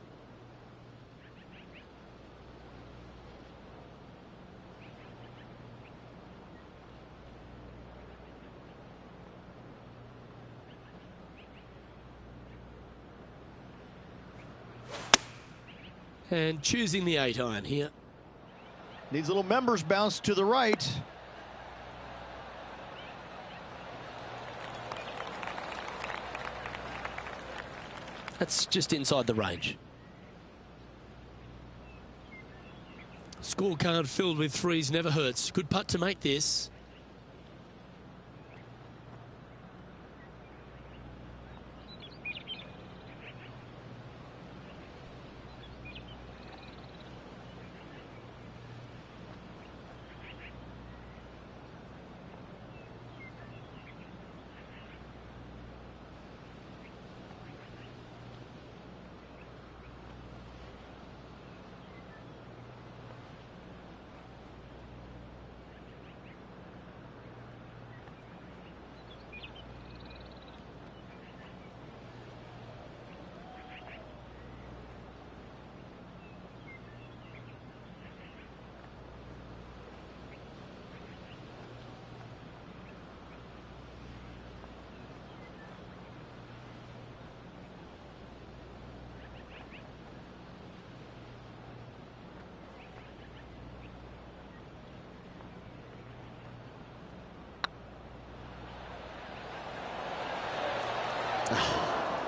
And choosing the 8-iron here. Needs a little members bounce to the right. That's just inside the range. Scorecard filled with threes never hurts. Good putt to make this.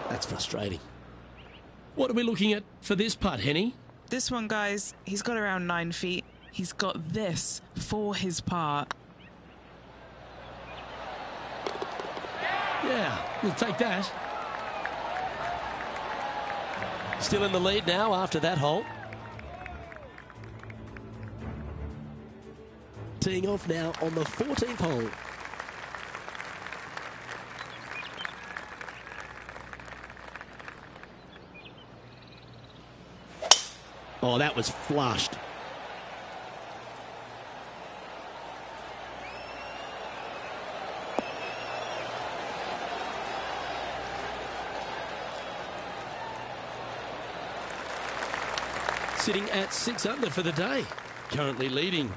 That's frustrating. What are we looking at for this putt, Henny? This one, guys, he's got around 9 feet. He's got this for his part. Yeah, we'll take that. Still in the lead now after that hole. Teeing off now on the 14th hole. Oh, that was flushed. Sitting at 6 under for the day. Currently leading.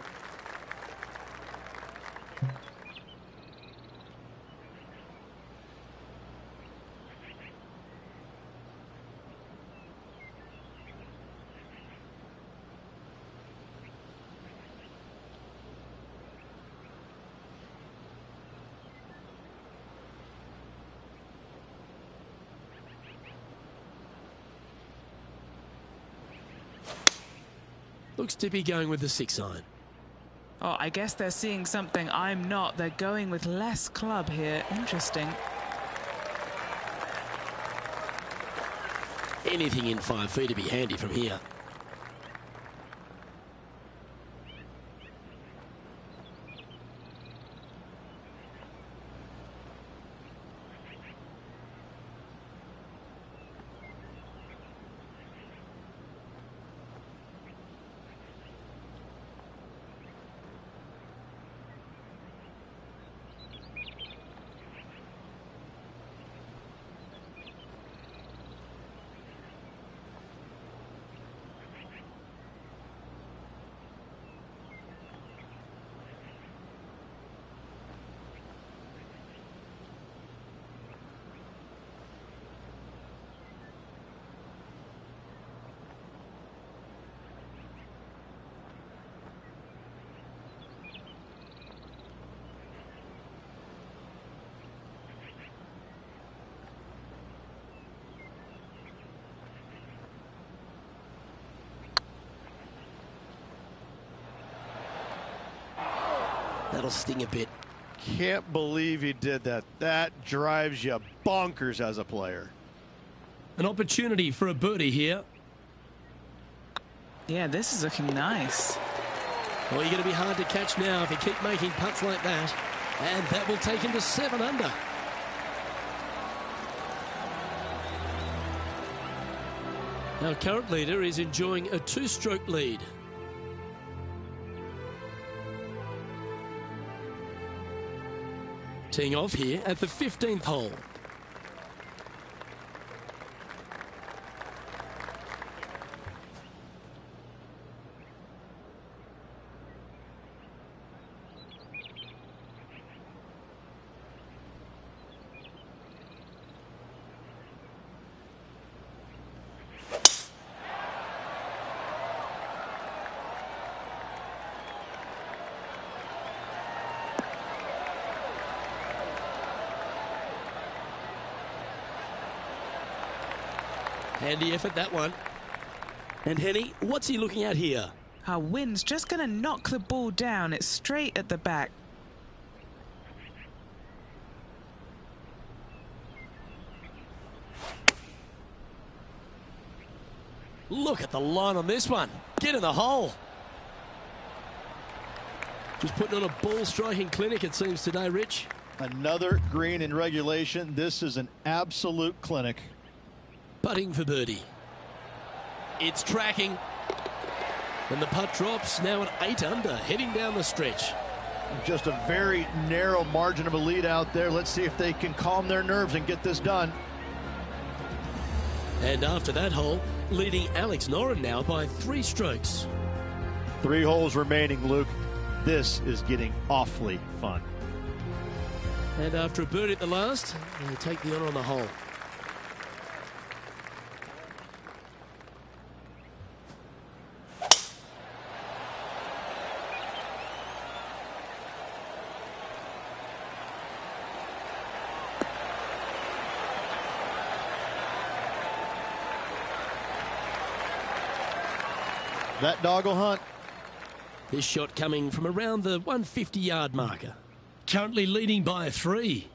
Looks to be going with the 6-iron. Oh, I guess they're seeing something I'm not. They're going with less club here. Interesting. Anything in 5 feet to be handy from here. That'll sting a bit. Can't believe he did that. That drives you bonkers as a player. An opportunity for a birdie here. Yeah, this is looking nice. Well, you're going to be hard to catch now if you keep making putts like that. And that will take him to 7 under. Our current leader is enjoying a 2-stroke lead. Teeing off here at the 15th hole. Handy effort, that one. And Henny, what's he looking at here? Our wind's just going to knock the ball down. It's straight at the back. Look at the line on this one. Get in the hole. Just putting on a ball striking clinic, it seems, today, Rich. Another green in regulation. This is an absolute clinic. Putting for birdie. It's tracking. And the putt drops, now at 8 under, heading down the stretch. Just a very narrow margin of a lead out there. Let's see if they can calm their nerves and get this done. And after that hole, leading Alex Noren now by 3 strokes. 3 holes remaining, Luke. This is getting awfully fun. And after a birdie at the last, they take the honour on the hole. That dog will hunt. This shot coming from around the 150-yard marker. Currently leading by 3.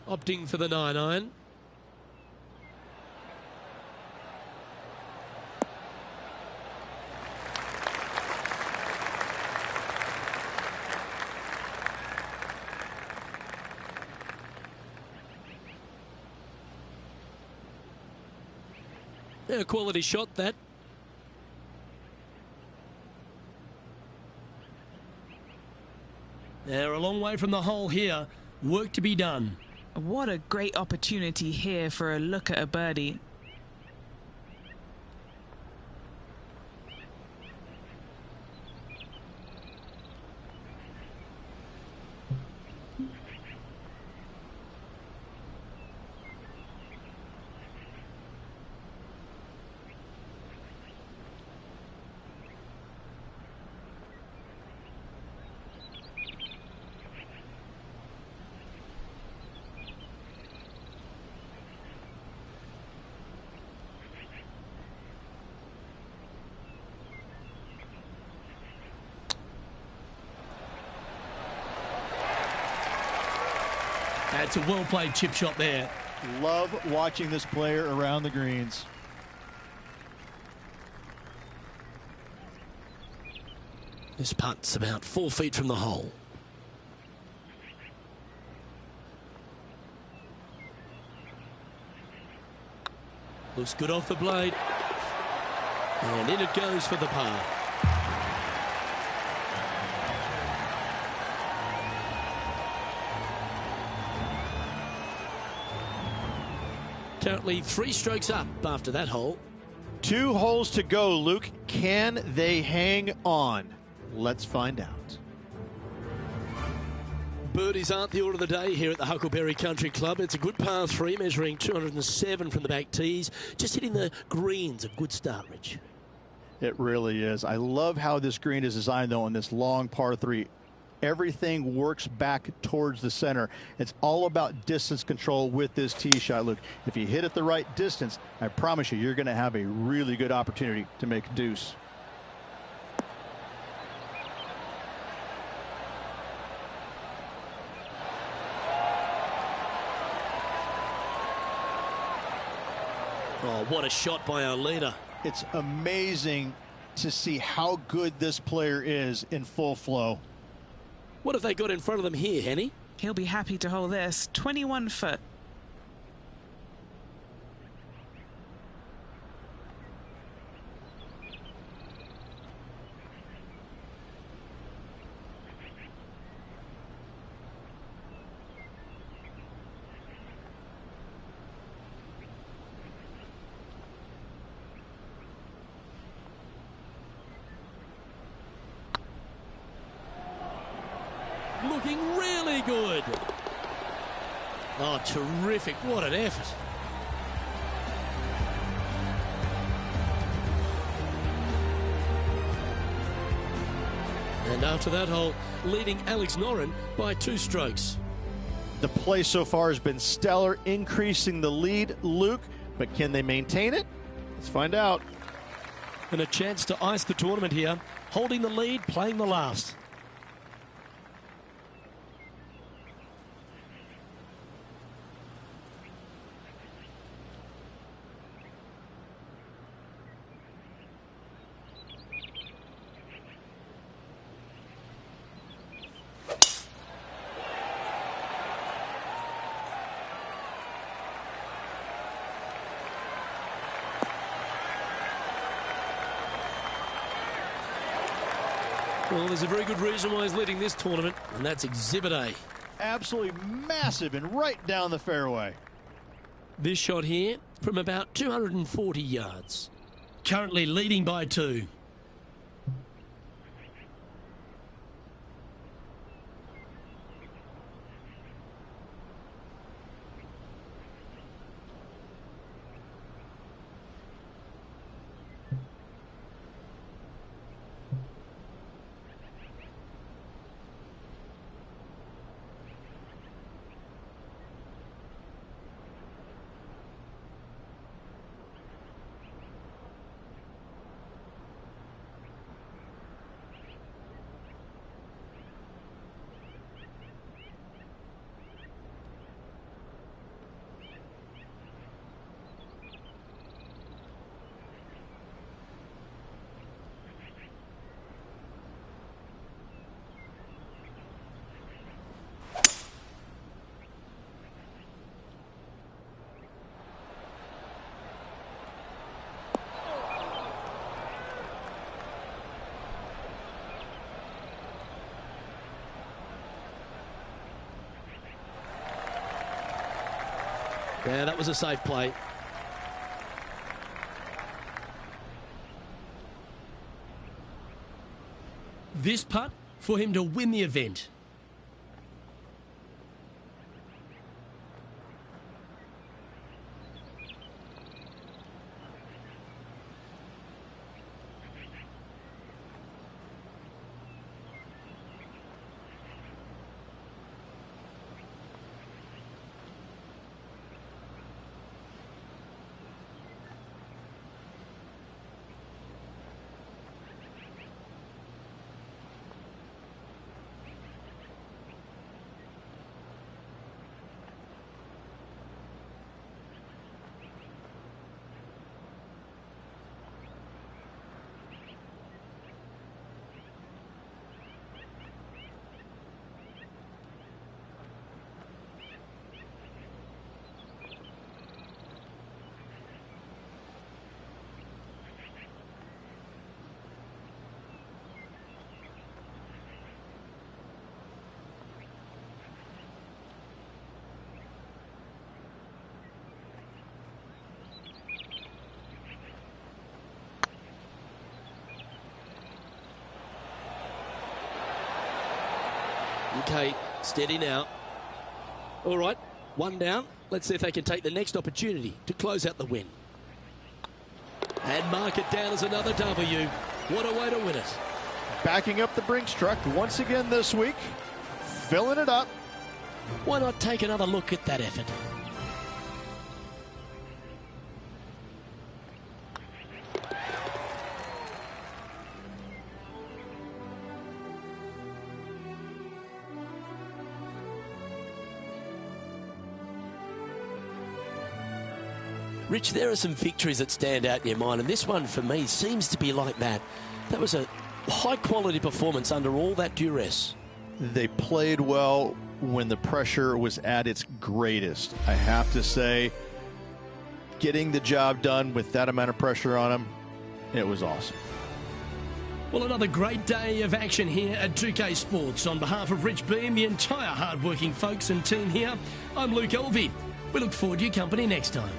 Opting for the 9-iron. A quality shot, that. They're a long way from the hole here. Work to be done. What a great opportunity here for a look at a birdie. That's a well-played chip shot there. Love watching this player around the greens. This putt's about 4 feet from the hole. Looks good off the blade. And in it goes for the par. Currently 3 strokes up after that hole. 2 holes to go, Luke. Can they hang on? Let's find out. Birdies aren't the order of the day here at the Huckleberry Country Club. It's a good par 3, measuring 207 from the back tees. Just hitting the greens. A good start, Rich. It really is. I love how this green is designed, though, on this long par 3. Everything works back towards the center. It's all about distance control with this tee shot, Luke. If you hit it the right distance, I promise you're going to have a really good opportunity to make a deuce. Oh, what a shot by our leader. It's amazing to see how good this player is in full flow. What have they got in front of them here, Henny? He'll be happy to hold this. 21 foot. looking really good. Oh, terrific. What an effort. And after that hole, leading Alex Noren by 2 strokes. The play so far has been stellar, increasing the lead, Luke, but can they maintain it? Let's find out. And a chance to ice the tournament here, holding the lead, playing the last. Well, there's a very good reason why he's leading this tournament, and that's Exhibit A. Absolutely massive and right down the fairway. This shot here from about 240 yards. Currently leading by 2. Yeah, that was a safe play. This putt for him to win the event. Okay, steady now. All right, 1 down. Let's see if they can take the next opportunity to close out the win. And mark it down as another W. What a way to win it. Backing up the Brinks truck once again this week, filling it up. Why not take another look at that effort? Rich, there are some victories that stand out in your mind, and this one for me seems to be like that. That was a high-quality performance under all that duress. They played well when the pressure was at its greatest. I have to say, getting the job done with that amount of pressure on them, it was awesome. Well, another great day of action here at 2K Sports. On behalf of Rich Beam, the entire hard-working folks and team here, I'm Luke Elvey. We look forward to your company next time.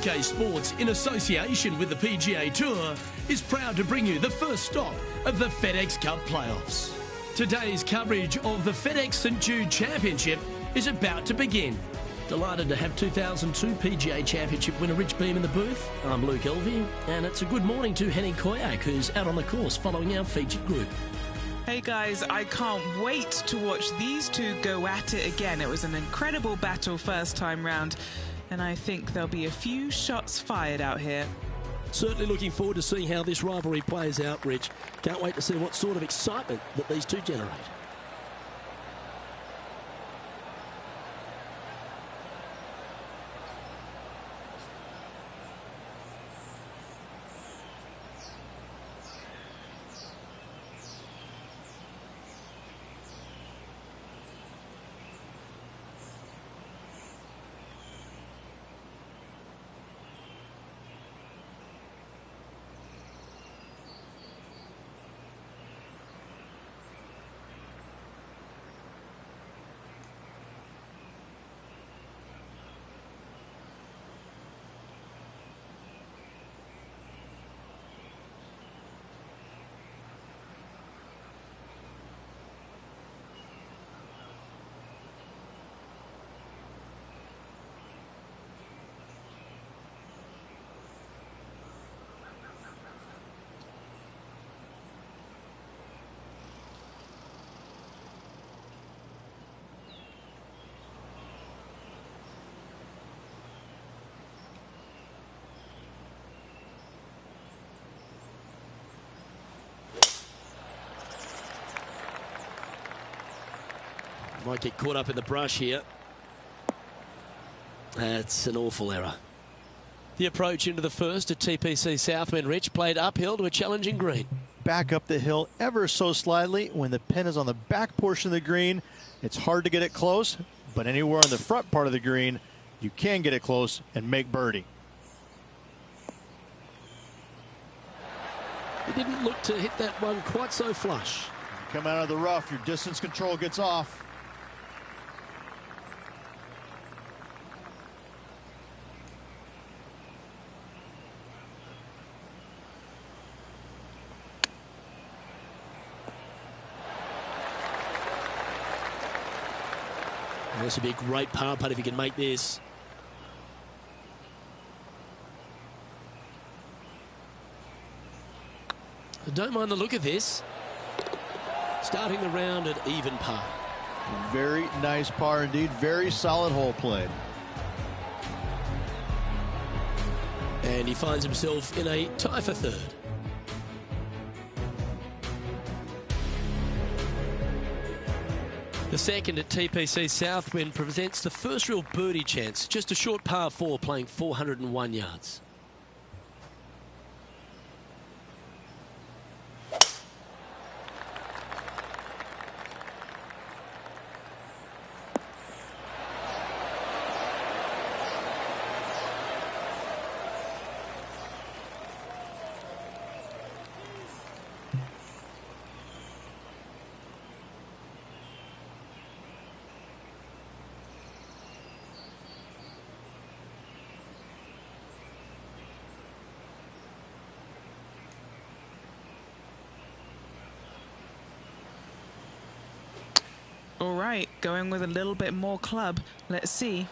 UK Sports, in association with the PGA Tour, is proud to bring you the first stop of the FedEx Cup playoffs. Today's coverage of the FedEx St Jude Championship is about to begin. Delighted to have 2002 PGA Championship winner Rich Beam in the booth. I'm Luke Elvey, and it's a good morning to Henning Koyak, who's out on the course following our featured group. Hey guys, I can't wait to watch these two go at it again. It was an incredible battle first time round, and I think there'll be a few shots fired out here. Certainly looking forward to seeing how this rivalry plays out, Rich. Can't wait to see what sort of excitement that these two generate. Might get caught up in the brush here. That's an awful error. The approach into the first at TPC Southwind, Rich, played uphill to a challenging green. Back up the hill ever so slightly. When the pin is on the back portion of the green, it's hard to get it close, but anywhere on the front part of the green, you can get it close and make birdie. He didn't look to hit that one quite so flush. You come out of the rough, your distance control gets off. This would be a great par putt if he can make this. I don't mind the look of this. Starting the round at even par. Very nice par indeed. Very solid hole played. And he finds himself in a tie for third. The second at TPC Southwind presents the first real birdie chance. Just a short par 4 playing 401 yards. All right, going with a little bit more club. Let's see.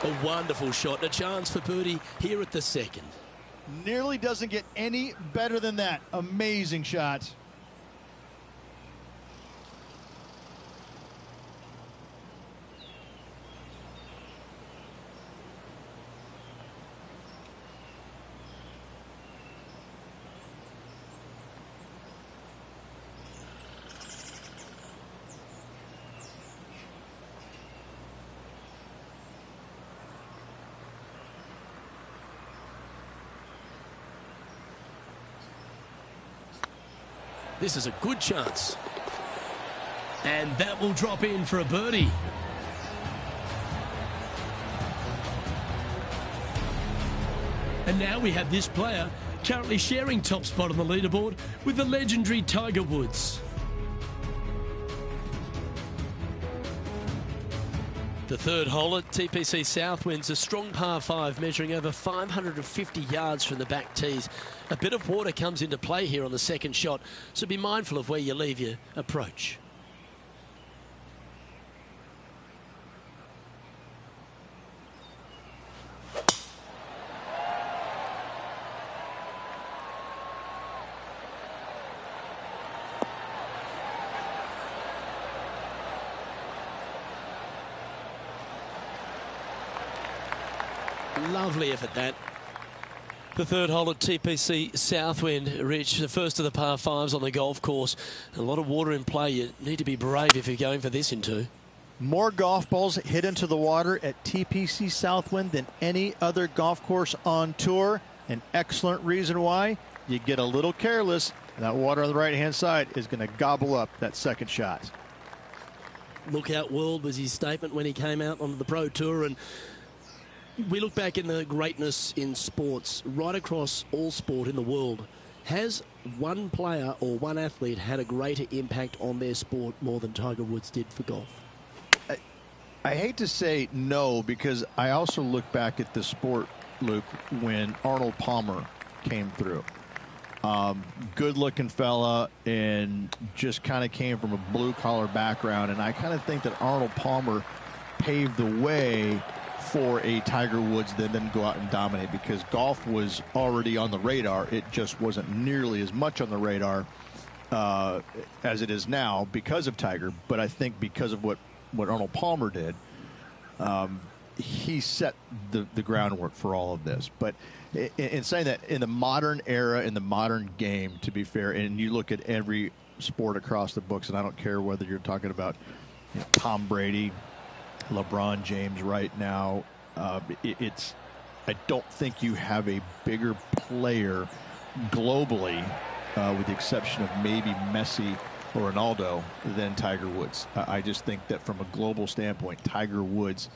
A wonderful shot and a chance for birdie here at the second. Nearly doesn't get any better than that. Amazing shot. This is a good chance. And that will drop in for a birdie. And now we have this player currently sharing top spot on the leaderboard with the legendary Tiger Woods. The third hole at TPC Southwind's a strong par 5 measuring over 550 yards from the back tees. A bit of water comes into play here on the second shot, so be mindful of where you leave your approach. Lovely effort that. The third hole at TPC Southwind, Rich, the first of the par 5s on the golf course. A lot of water in play. You need to be brave if you're going for this in two. More golf balls hit into the water at TPC Southwind than any other golf course on tour. An excellent reason why. You get a little careless, and that water on the right-hand side is going to gobble up that second shot. Look out world was his statement when he came out onto the Pro Tour, and we look back in the greatness in sports, right across all sport in the world. Has one player or one athlete had a greater impact on their sport more than Tiger Woods did for golf? I hate to say no, because I also look back at the sport, Luke, when Arnold Palmer came through. Good-looking fella and just kind of came from a blue-collar background, and I kind of think that Arnold Palmer paved the way for a Tiger Woods that then go out and dominate, because golf was already on the radar. It just wasn't nearly as much on the radar as it is now because of Tiger. But I think because of what Arnold Palmer did, he set the groundwork for all of this. But in saying that, in the modern era, in the modern game, to be fair, and you look at every sport across the books, and I don't care whether you're talking about Tom Brady, LeBron James right now, I don't think you have a bigger player globally, with the exception of maybe Messi or Ronaldo, than Tiger Woods. I just think that from a global standpoint, Tiger Woods,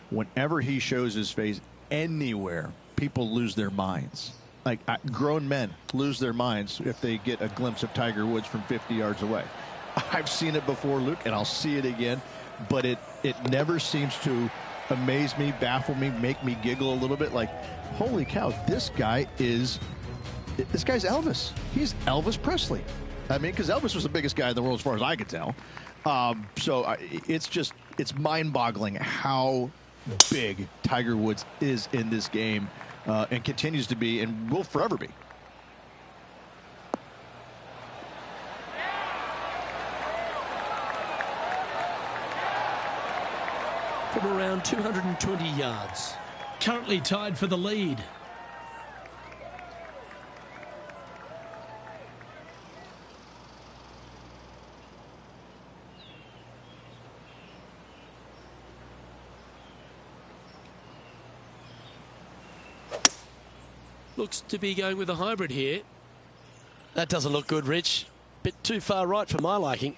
whenever he shows his face anywhere, people lose their minds. Like grown men lose their minds if they get a glimpse of Tiger Woods from 50 yards away. I've seen it before, Luke, and I'll see it again. But it never seems to amaze me, baffle me, make me giggle a little bit. Like, holy cow, this guy's Elvis. He's Elvis Presley. I mean, because Elvis was the biggest guy in the world as far as I could tell. It's mind-boggling how big Tiger Woods is in this game, and continues to be, and will forever be. From around 220 yards. Currently tied for the lead. Looks to be going with a hybrid here. That doesn't look good, Rich. Bit too far right for my liking.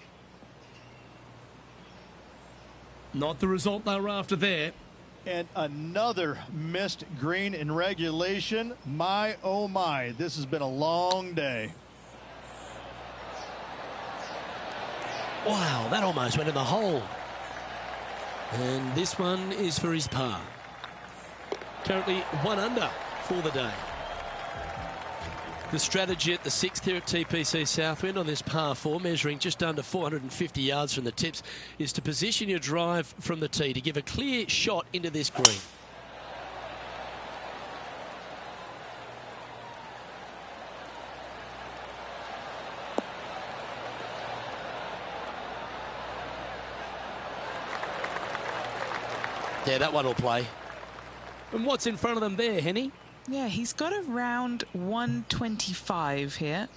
Not the result they were after there. And another missed green in regulation. My, oh my, this has been a long day. Wow, that almost went in the hole. And this one is for his par. Currently 1 under for the day. The strategy at the 6th here at TPC Southwind on this par 4, measuring just under 450 yards from the tips, is to position your drive from the tee to give a clear shot into this green. Yeah, that one will play. And what's in front of them there, Henny? Yeah, he's got around 125 here.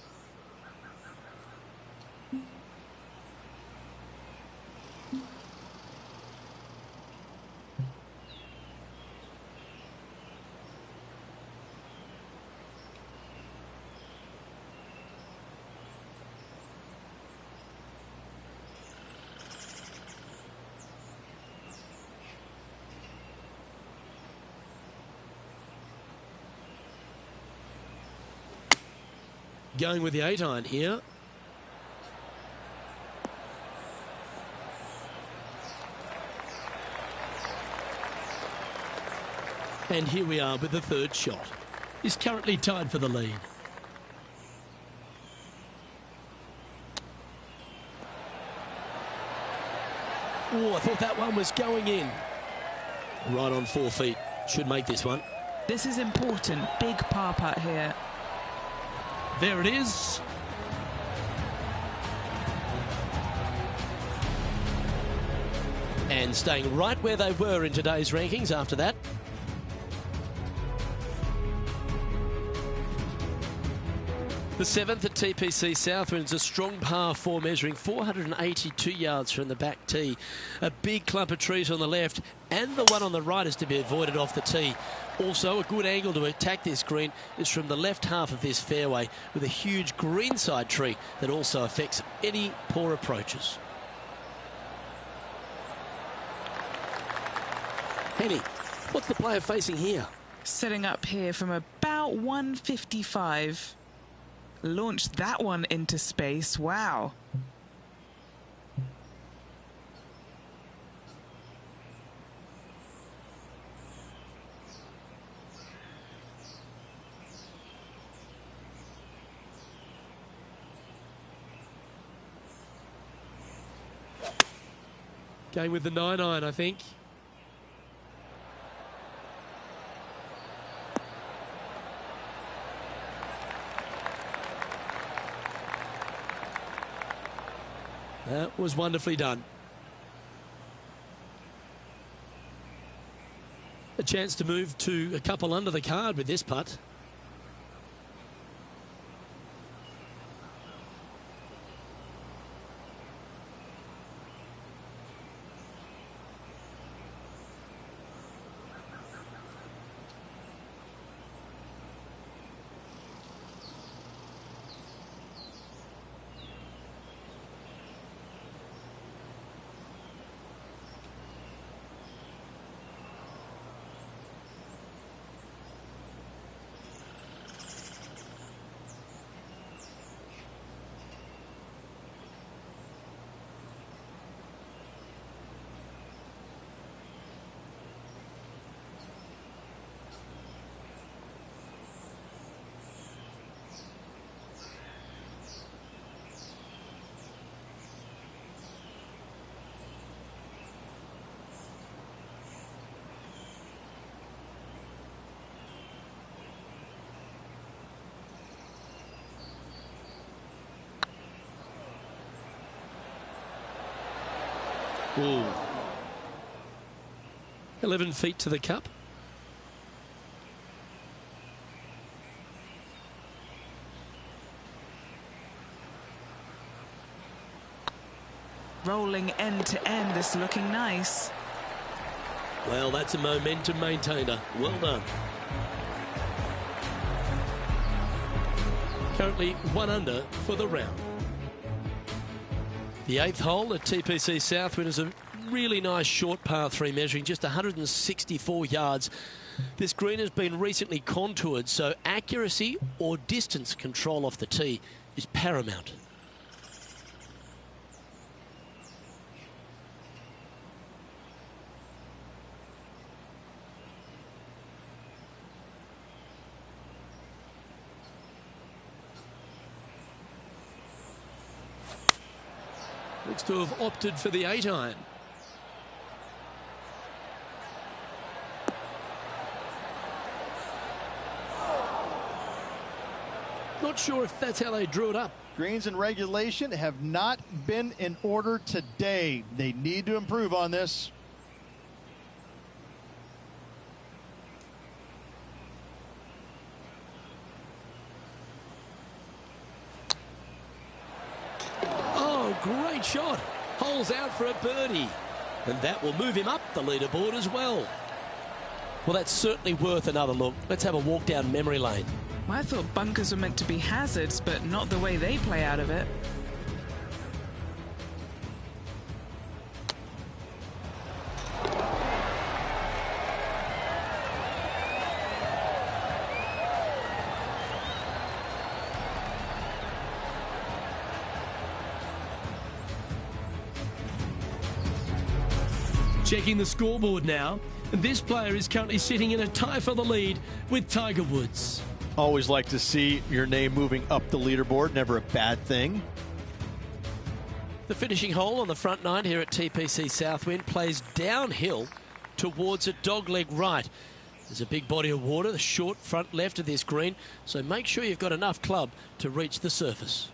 Going with the 8-iron here. And here we are with the third shot. He's currently tied for the lead. Oh, I thought that one was going in. Right on 4 feet. Should make this one. This is important. Big par putt here. There it is. And staying right where they were in today's rankings after that. The 7th at TPC Southwind's a strong par 4 measuring 482 yards from the back tee. A big clump of trees on the left and the one on the right is to be avoided off the tee. Also, a good angle to attack this green is from the left half of this fairway with a huge greenside tree that also affects any poor approaches. Henny, what's the player facing here? Setting up here from about 155. Launched that one into space. Wow. Going with the 9-iron, I think. That was wonderfully done. A chance to move to a couple under the card with this putt. Ooh. 11 feet to the cup. Rolling end to end, this looking nice. Well, that's a momentum maintainer. Well done. Currently 1 under for the round. The 8th hole at TPC Southwind is a really nice short par 3 measuring just 164 yards. This green has been recently contoured, so accuracy or distance control off the tee is paramount. Looks to have opted for the 8-iron. Not sure if that's how they drew it up. Greens and regulation have not been in order today. They need to improve on this. Great shot. Holes out for a birdie. And that will move him up the leaderboard as well. Well, that's certainly worth another look. Let's have a walk down memory lane. Well, I thought bunkers were meant to be hazards, but not the way they play out of it. Checking the scoreboard now. This player is currently sitting in a tie for the lead with Tiger Woods. Always like to see your name moving up the leaderboard. Never a bad thing. The finishing hole on the front nine here at TPC Southwind plays downhill towards a dogleg right. There's a big body of water, the short front left of this green, so make sure you've got enough club to reach the surface.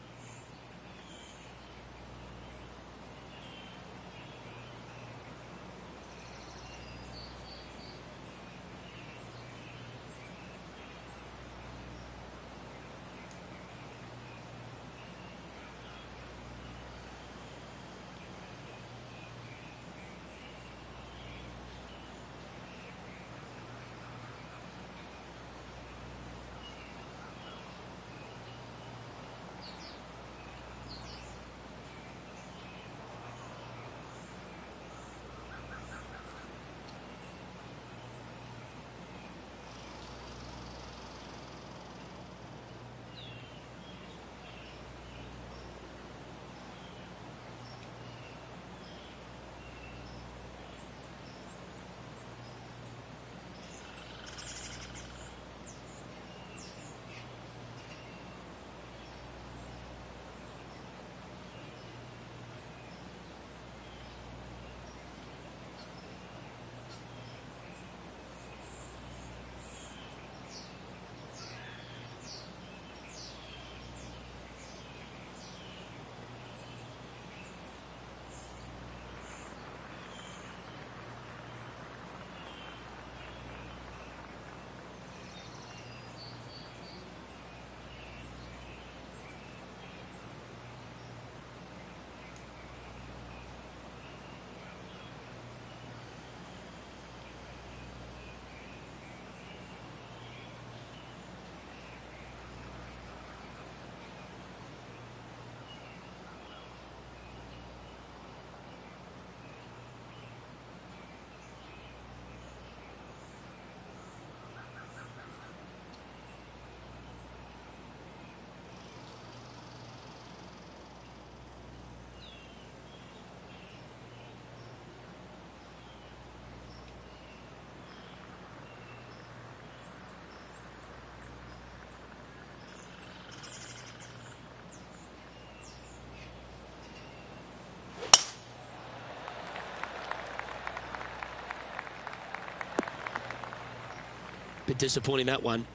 Bit disappointing, that one.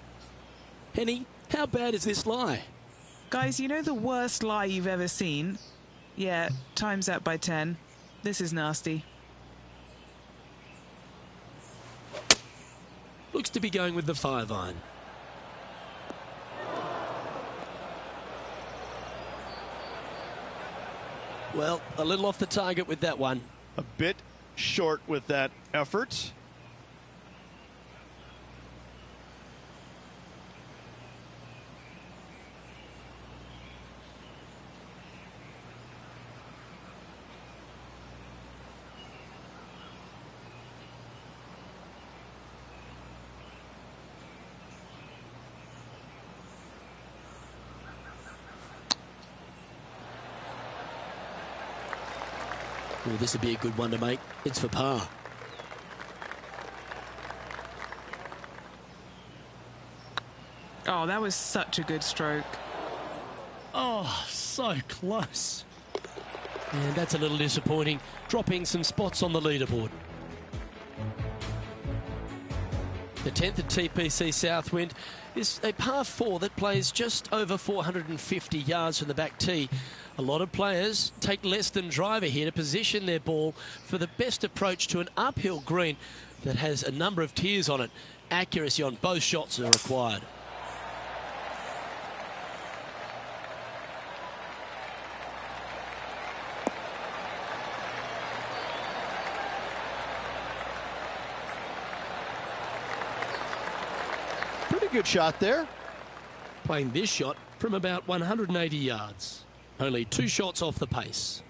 Henny, how bad is this lie? Guys, you know the worst lie you've ever seen? Yeah, times that by 10. This is nasty. Looks to be going with the 5-iron. Well, a little off the target with that one. A bit short with that effort. Well, this would be a good one to make. It's for par. Oh, that was such a good stroke. Oh, so close. And that's a little disappointing, dropping some spots on the leaderboard. The 10th at TPC Southwind is a par 4 that plays just over 450 yards from the back tee. A lot of players take less than driver here to position their ball for the best approach to an uphill green that has a number of tiers on it. Accuracy on both shots are required. Pretty good shot there. Playing this shot from about 180 yards. Only 2 shots off the pace.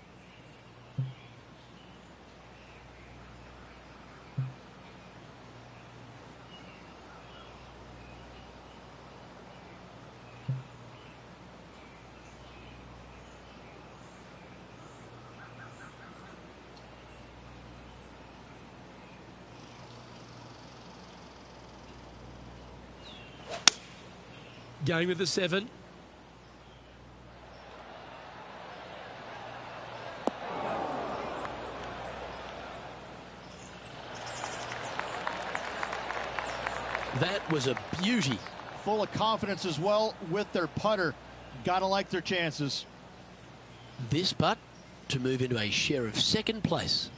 Game of the 7. That was a beauty. Full of confidence as well with their putter. Gotta like their chances. This putt to move into a share of second place.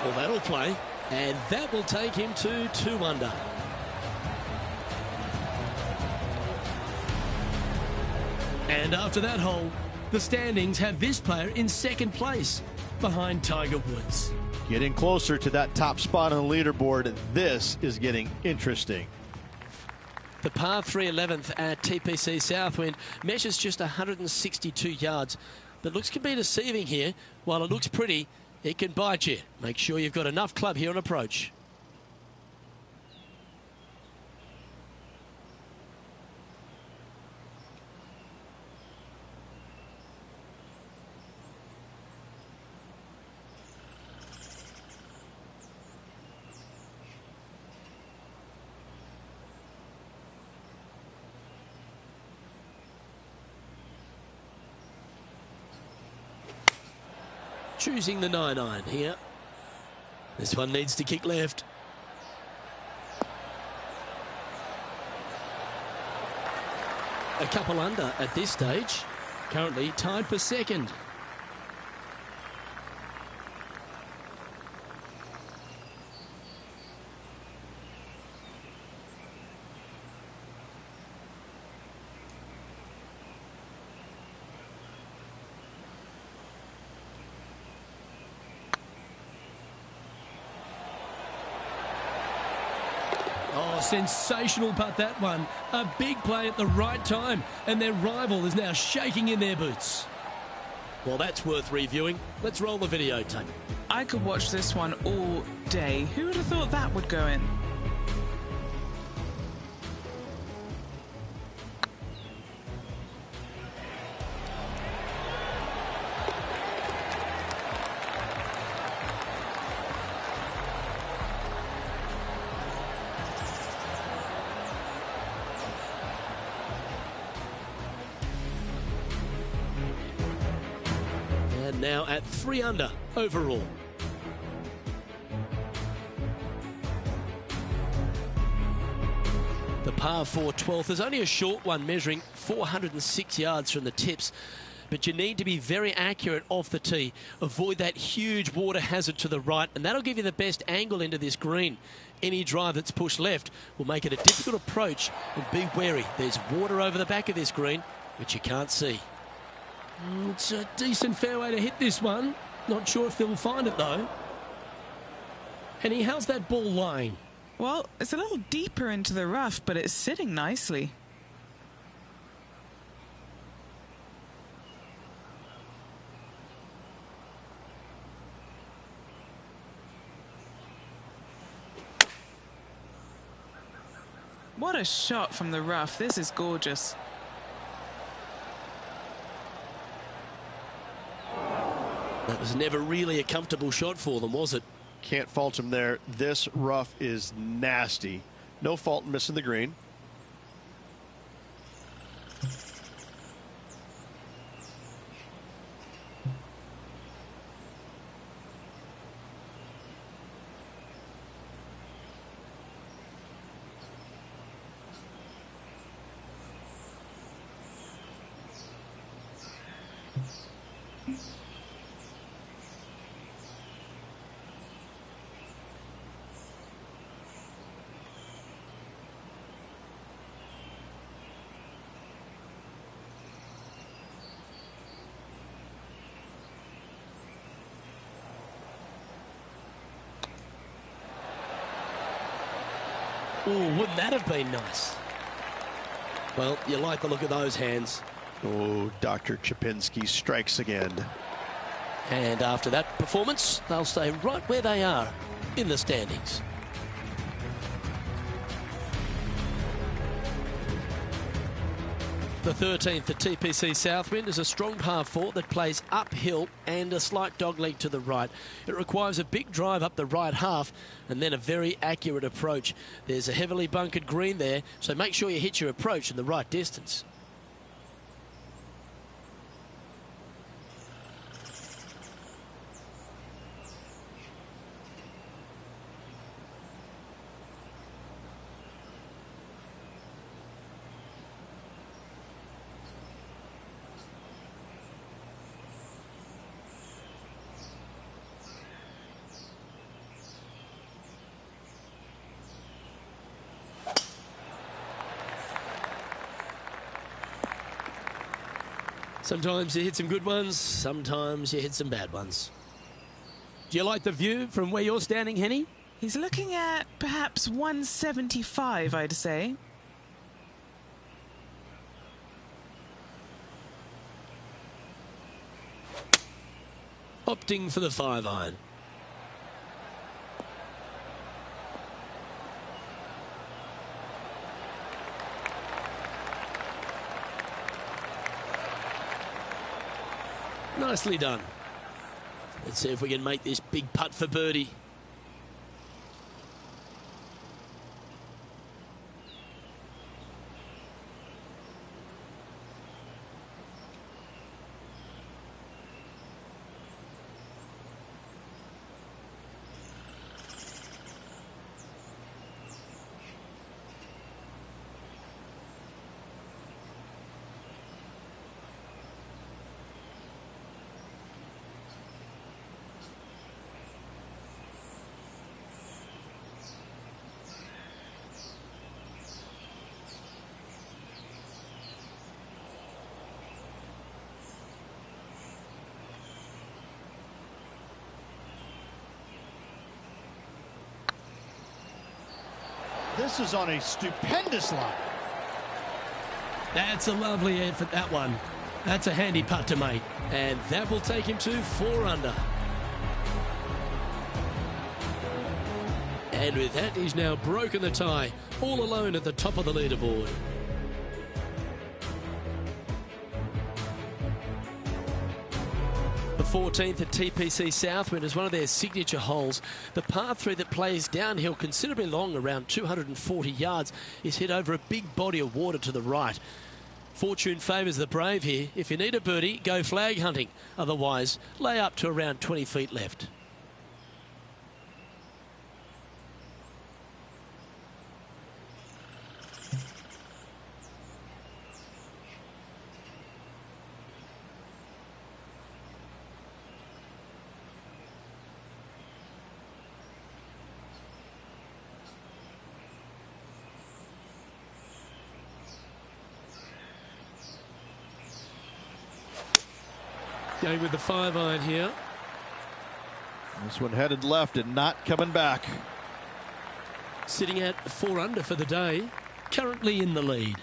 Well, that'll play, and that will take him to 2 under. And after that hole, the standings have this player in second place, behind Tiger Woods. Getting closer to that top spot on the leaderboard. This is getting interesting. The par 3 11th at TPC Southwind measures just 162 yards, but looks can be deceiving here. While it looks pretty, it can bite you. Make sure you've got enough club here on approach. Choosing the 9-iron here. This one needs to kick left. A couple under at this stage. Currently tied for second. Oh, sensational putt, that one. A big play at the right time, and their rival is now shaking in their boots. Well, that's worth reviewing. Let's roll the videotape. I could watch this one all day. Who would have thought that would go in? And now at 3 under overall. The par 4 12th is only a short one, measuring 406 yards from the tips. But you need to be very accurate off the tee. Avoid that huge water hazard to the right, and that'll give you the best angle into this green. Any drive that's pushed left will make it a difficult approach, and be wary. There's water over the back of this green, which you can't see. It's a decent fairway to hit this one. Not sure if they'll find it, though. Henny, how's that ball lying? Well, it's a little deeper into the rough, but it's sitting nicely. What a shot from the rough. This is gorgeous. That was never really a comfortable shot for them, was it? Can't fault him there. This rough is nasty. No fault in missing the green. Oh, wouldn't that have been nice? Well, you like the look of those hands. Oh, Dr. Chapinski strikes again. And after that performance, they'll stay right where they are. in the standings. The 13th at TPC Southwind is a strong par 4 that plays uphill and a slight dogleg to the right. It requires a big drive up the right half and then a very accurate approach. There's a heavily bunkered green there, so make sure you hit your approach in the right distance. Sometimes you hit some good ones, sometimes you hit some bad ones. Do you like the view from where you're standing, Henny? He's looking at perhaps 175, I'd say. Opting for the 5-iron. Nicely done. Let's see if we can make this big putt for birdie. This is on a stupendous line. That's a lovely effort, that one. That's a handy putt to make. And that will take him to 4 under. And with that, he's now broken the tie, all alone at the top of the leaderboard. The 14th at TPC Southwind is one of their signature holes. The par 3 that plays downhill considerably long, around 240 yards, is hit over a big body of water to the right. Fortune favours the brave here. If you need a birdie, go flag hunting. Otherwise, lay up to around 20 feet left. Going with the 5-iron here. This one headed left and not coming back. Sitting at 4 under for the day. Currently in the lead.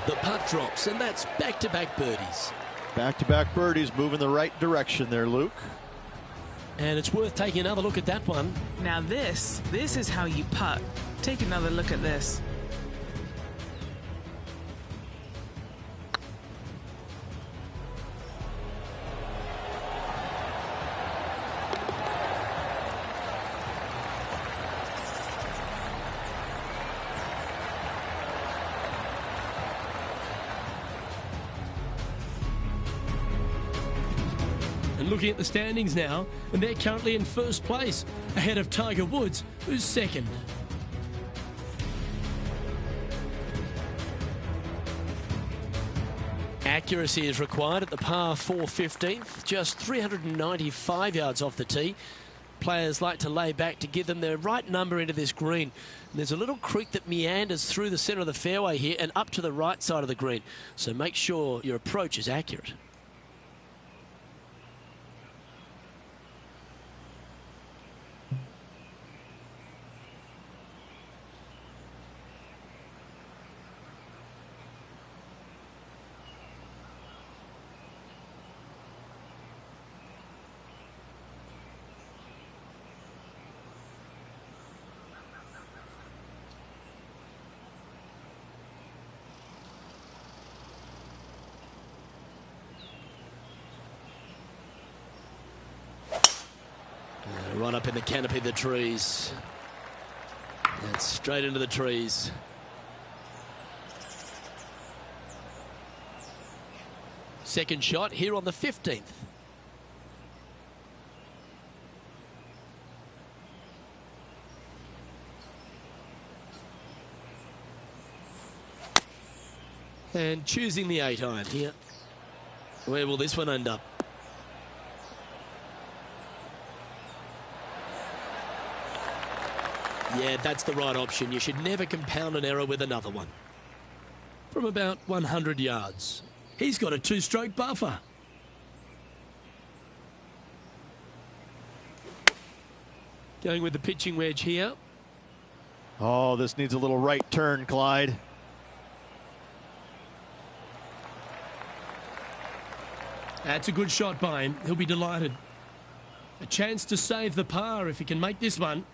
The putt drops, and that's back-to-back birdies. Back-to-back birdies, moving the right direction there, Luke. And it's worth taking another look at that one. Now this is how you putt. Take another look at this. And looking at the standings now, and they're currently in first place, ahead of Tiger Woods, who's second. Accuracy is required at the par 4 15th, just 395 yards off the tee. players like to lay back to give them their right number into this green. And there's a little creek that meanders through the centre of the fairway here and up to the right side of the green. So make sure your approach is accurate. Right up in the canopy of the trees. And straight into the trees. Second shot here on the 15th. And choosing the 8-iron here. Where will this one end up? Yeah, that's the right option. You should never compound an error with another one. From about 100 yards. He's got a 2-stroke buffer. Going with the pitching wedge here. Oh, this needs a little right turn, Clyde. That's a good shot by him. He'll be delighted. A chance to save the par if he can make this one.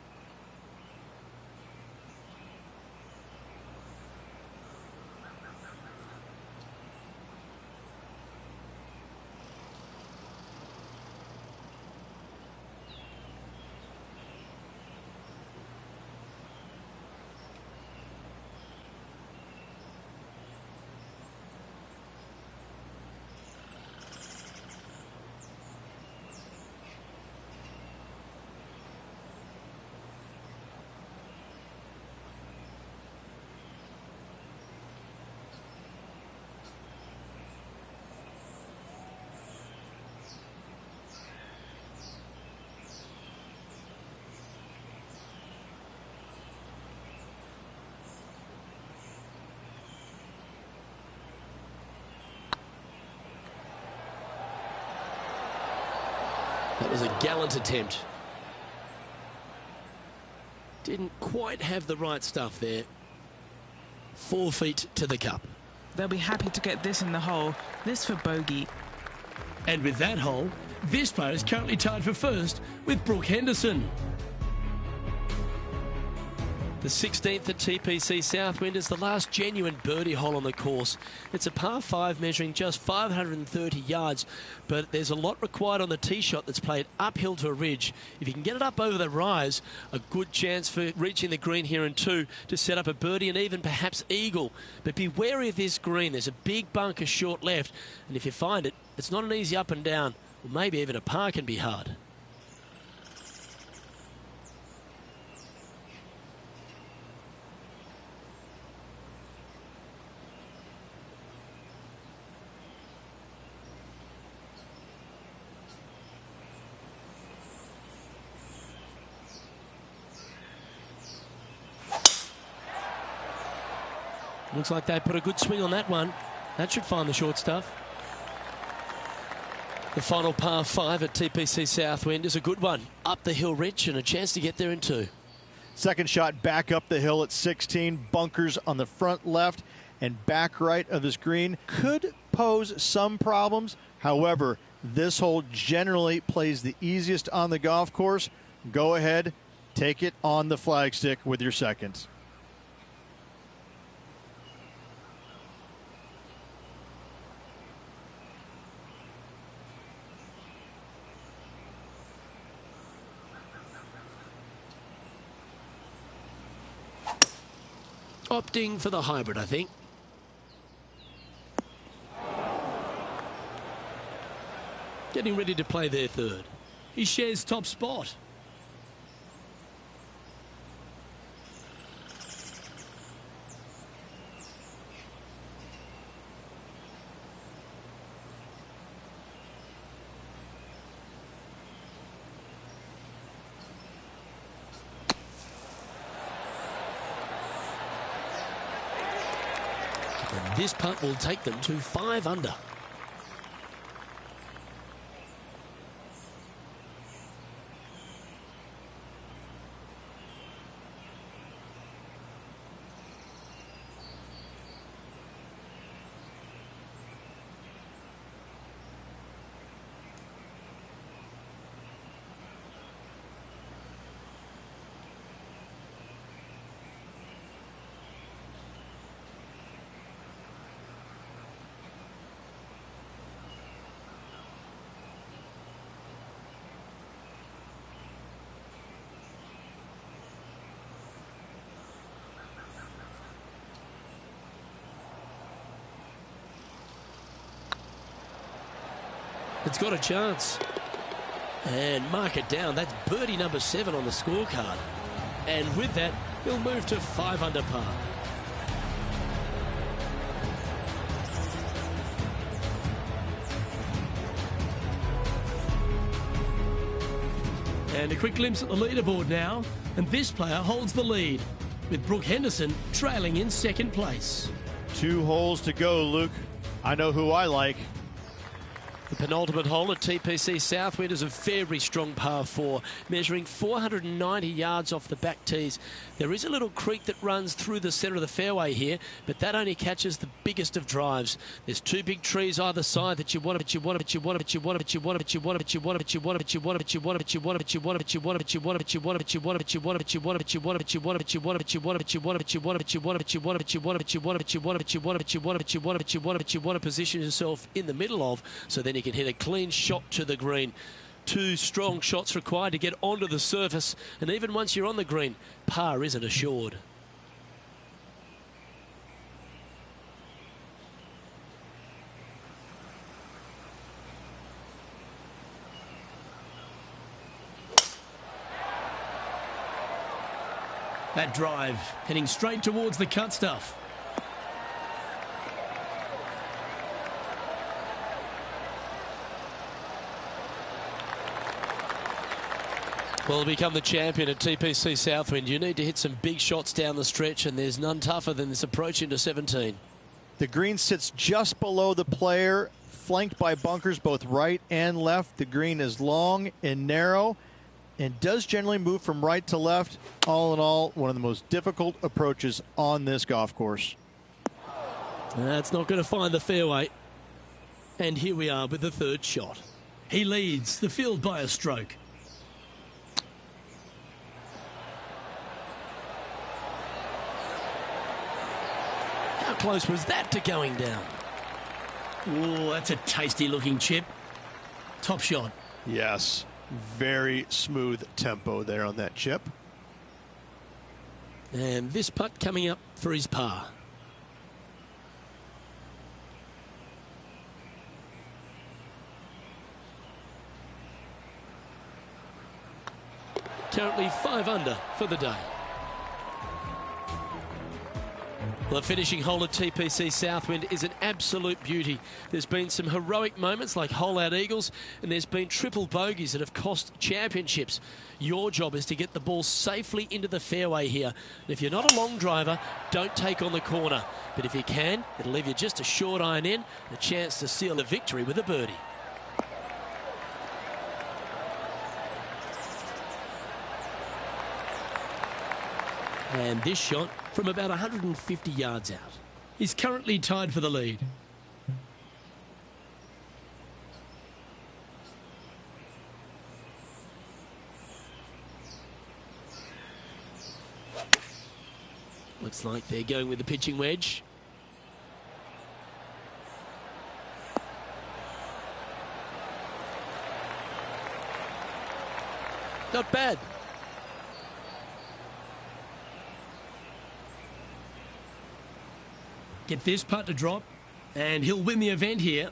That was a gallant attempt. Didn't quite have the right stuff there. 4 feet to the cup. They'll be happy to get this in the hole. This for bogey. And with that hole, this player is currently tied for first with Brooke Henderson. The 16th at TPC Southwind is the last genuine birdie hole on the course. It's a par 5 measuring just 530 yards, but there's a lot required on the tee shot that's played uphill to a ridge. If you can get it up over the rise, a good chance for reaching the green here in 2 to set up a birdie and even perhaps eagle. But be wary of this green. There's a big bunker short left, and if you find it, it's not an easy up and down. Or maybe even a par can be hard. Looks like they put a good swing on that one. That should find the short stuff. The final par 5 at TPC Southwind is a good one. Up the hill rich and a chance to get there in 2. Second shot back up the hill at 16. Bunkers on the front left and back right of this green. Could pose some problems. However, this hole generally plays the easiest on the golf course. Go ahead, take it on the flagstick with your seconds. Opting for the hybrid, I think. Getting ready to play their 3rd. He shares top spot. And this putt will take them to 5 under. It's got a chance. And mark it down. That's birdie number 7 on the scorecard. And with that, he'll move to 5 under par. And a quick glimpse at the leaderboard now. And this player holds the lead, with Brooke Henderson trailing in 2nd place. 2 holes to go, Luke. I know who I like. The penultimate hole at TPC Southwind is a very strong par 4, measuring 490 yards off the back tees. There is a little creek that runs through the centre of the fairway here, but that only catches the biggest of drives. There's 2 big trees either side that you want to position yourself in the middle of, so then you can hit a clean shot to the green. 2 strong shots required to get onto the surface, and even once you're on the green, par isn't assured. That drive heading straight towards the cut stuff. Well, to become the champion at TPC Southwind, you need to hit some big shots down the stretch, and there's none tougher than this approach into 17. The green sits just below the player, flanked by bunkers both right and left. The green is long and narrow and does generally move from right to left. All in all, one of the most difficult approaches on this golf course. That's not going to find the fairway. And here we are with the 3rd shot. He leads the field by a stroke. How close was that to going down? Oh, that's a tasty looking chip. Top shot. Yes, very smooth tempo there on that chip. And this putt coming up for his par. Currently 5 under for the day. Well, the finishing hole at TPC Southwind is an absolute beauty. There's been some heroic moments like hole-out eagles, and there's been triple bogeys that have cost championships. Your job is to get the ball safely into the fairway here. And if you're not a long driver, don't take on the corner. But if you can, it'll leave you just a short iron in, a chance to seal the victory with a birdie. And this shot from about 150 yards out. He's currently tied for the lead. Looks like they're going with the pitching wedge. Not bad. Get this putt to drop, and he'll win the event here.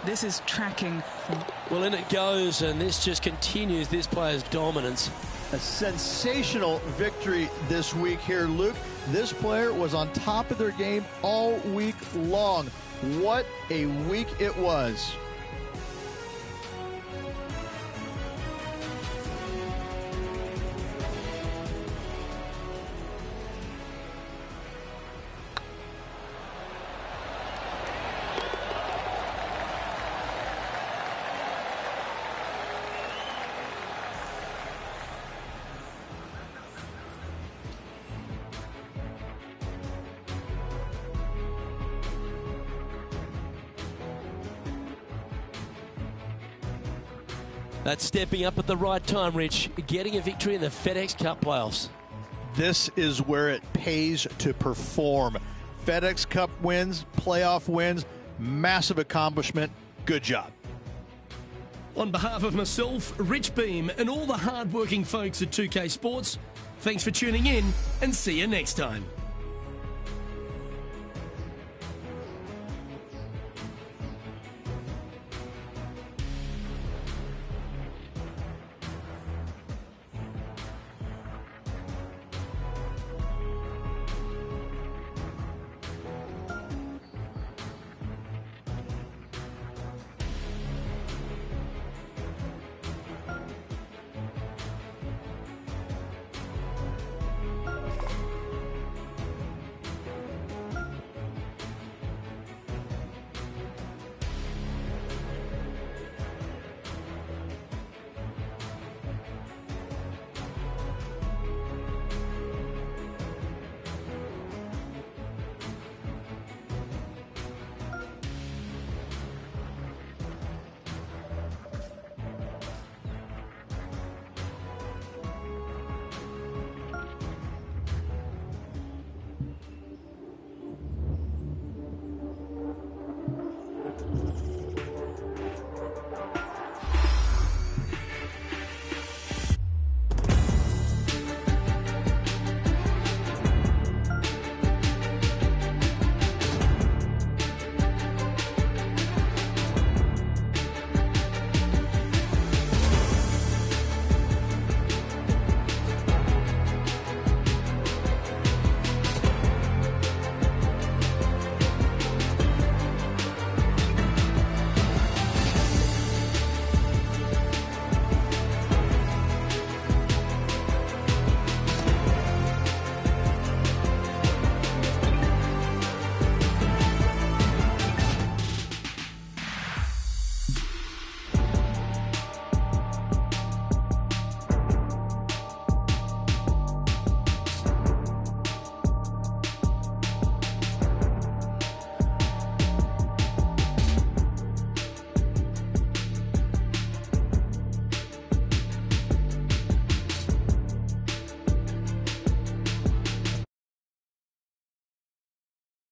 This is tracking. Well, in it goes, and this just continues this player's dominance. A sensational victory this week here, Luke. This player was on top of their game all week long. What a week it was. That's stepping up at the right time, Rich, getting a victory in the FedEx Cup playoffs. This is where it pays to perform. FedEx Cup wins, playoff wins, massive accomplishment. Good job. On behalf of myself, Rich Beam, and all the hard-working folks at 2K Sports, thanks for tuning in, and see you next time.